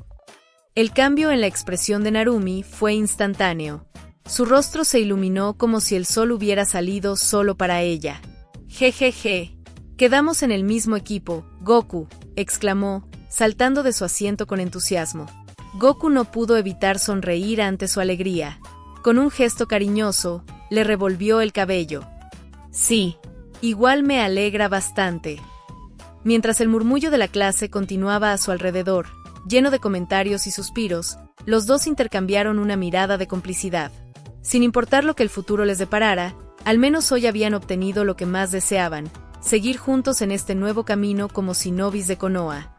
El cambio en la expresión de Narumi fue instantáneo. Su rostro se iluminó como si el sol hubiera salido solo para ella. «Jejeje. Quedamos en el mismo equipo, Goku», exclamó, saltando de su asiento con entusiasmo. Goku no pudo evitar sonreír ante su alegría. Con un gesto cariñoso, le revolvió el cabello. «Sí, igual me alegra bastante». Mientras el murmullo de la clase continuaba a su alrededor, lleno de comentarios y suspiros, los dos intercambiaron una mirada de complicidad. Sin importar lo que el futuro les deparara, al menos hoy habían obtenido lo que más deseaban: seguir juntos en este nuevo camino como shinobis de Konoha.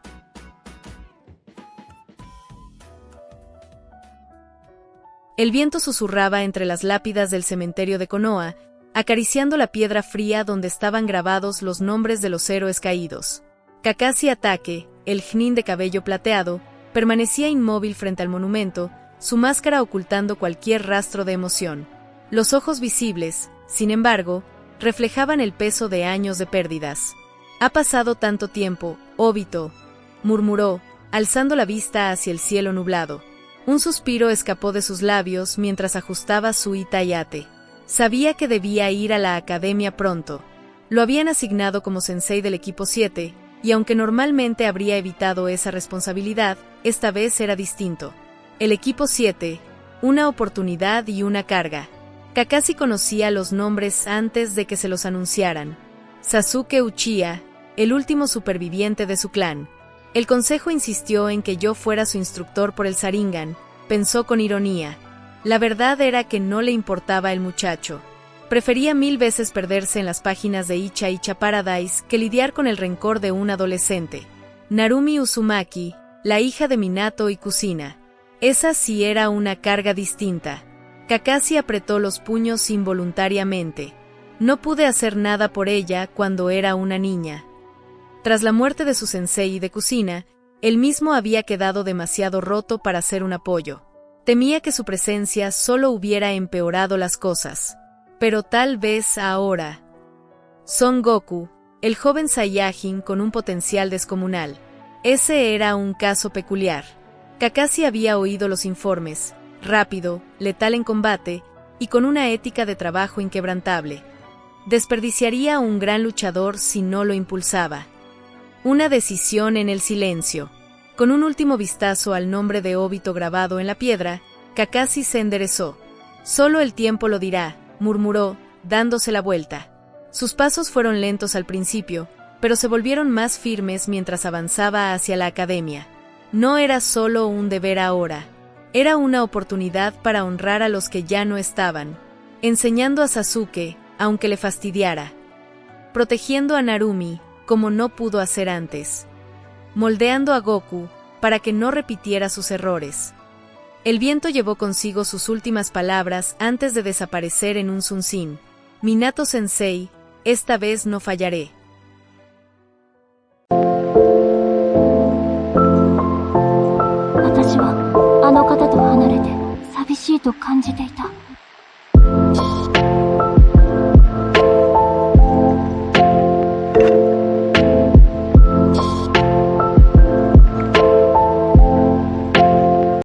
El viento susurraba entre las lápidas del cementerio de Konoha, acariciando la piedra fría donde estaban grabados los nombres de los héroes caídos. Kakashi Hatake, el Chunin de cabello plateado, permanecía inmóvil frente al monumento, su máscara ocultando cualquier rastro de emoción. Los ojos visibles, sin embargo, reflejaban el peso de años de pérdidas. «Ha pasado tanto tiempo, Obito», murmuró, alzando la vista hacia el cielo nublado. Un suspiro escapó de sus labios mientras ajustaba su itayate. Sabía que debía ir a la academia pronto. Lo habían asignado como sensei del equipo 7, y aunque normalmente habría evitado esa responsabilidad, esta vez era distinto. El equipo 7, una oportunidad y una carga. Kakashi conocía los nombres antes de que se los anunciaran. Sasuke Uchiha, el último superviviente de su clan. El consejo insistió en que yo fuera su instructor por el Sharingan, pensó con ironía. La verdad era que no le importaba el muchacho. Prefería 1000 veces perderse en las páginas de Icha Icha Paradise que lidiar con el rencor de un adolescente. Narumi Uzumaki, la hija de Minato y Kusina. Esa sí era una carga distinta. Kakashi apretó los puños involuntariamente. No pude hacer nada por ella cuando era una niña. Tras la muerte de su sensei y de Kusina, él mismo había quedado demasiado roto para ser un apoyo. Temía que su presencia solo hubiera empeorado las cosas. Pero tal vez ahora. Son Goku, el joven Saiyajin con un potencial descomunal. Ese era un caso peculiar. Kakashi había oído los informes, rápido, letal en combate, y con una ética de trabajo inquebrantable. Desperdiciaría un gran luchador si no lo impulsaba. Una decisión en el silencio. Con un último vistazo al nombre de Obito grabado en la piedra, Kakashi se enderezó. Solo el tiempo lo dirá, murmuró, dándose la vuelta. Sus pasos fueron lentos al principio, pero se volvieron más firmes mientras avanzaba hacia la academia. No era solo un deber ahora. Era una oportunidad para honrar a los que ya no estaban. Enseñando a Sasuke, aunque le fastidiara. Protegiendo a Narumi, como no pudo hacer antes. Moldeando a Goku, para que no repitiera sus errores. El viento llevó consigo sus últimas palabras antes de desaparecer en un zunzín. Minato Sensei, esta vez no fallaré. 私はあの方と離れて寂しいと感じていた。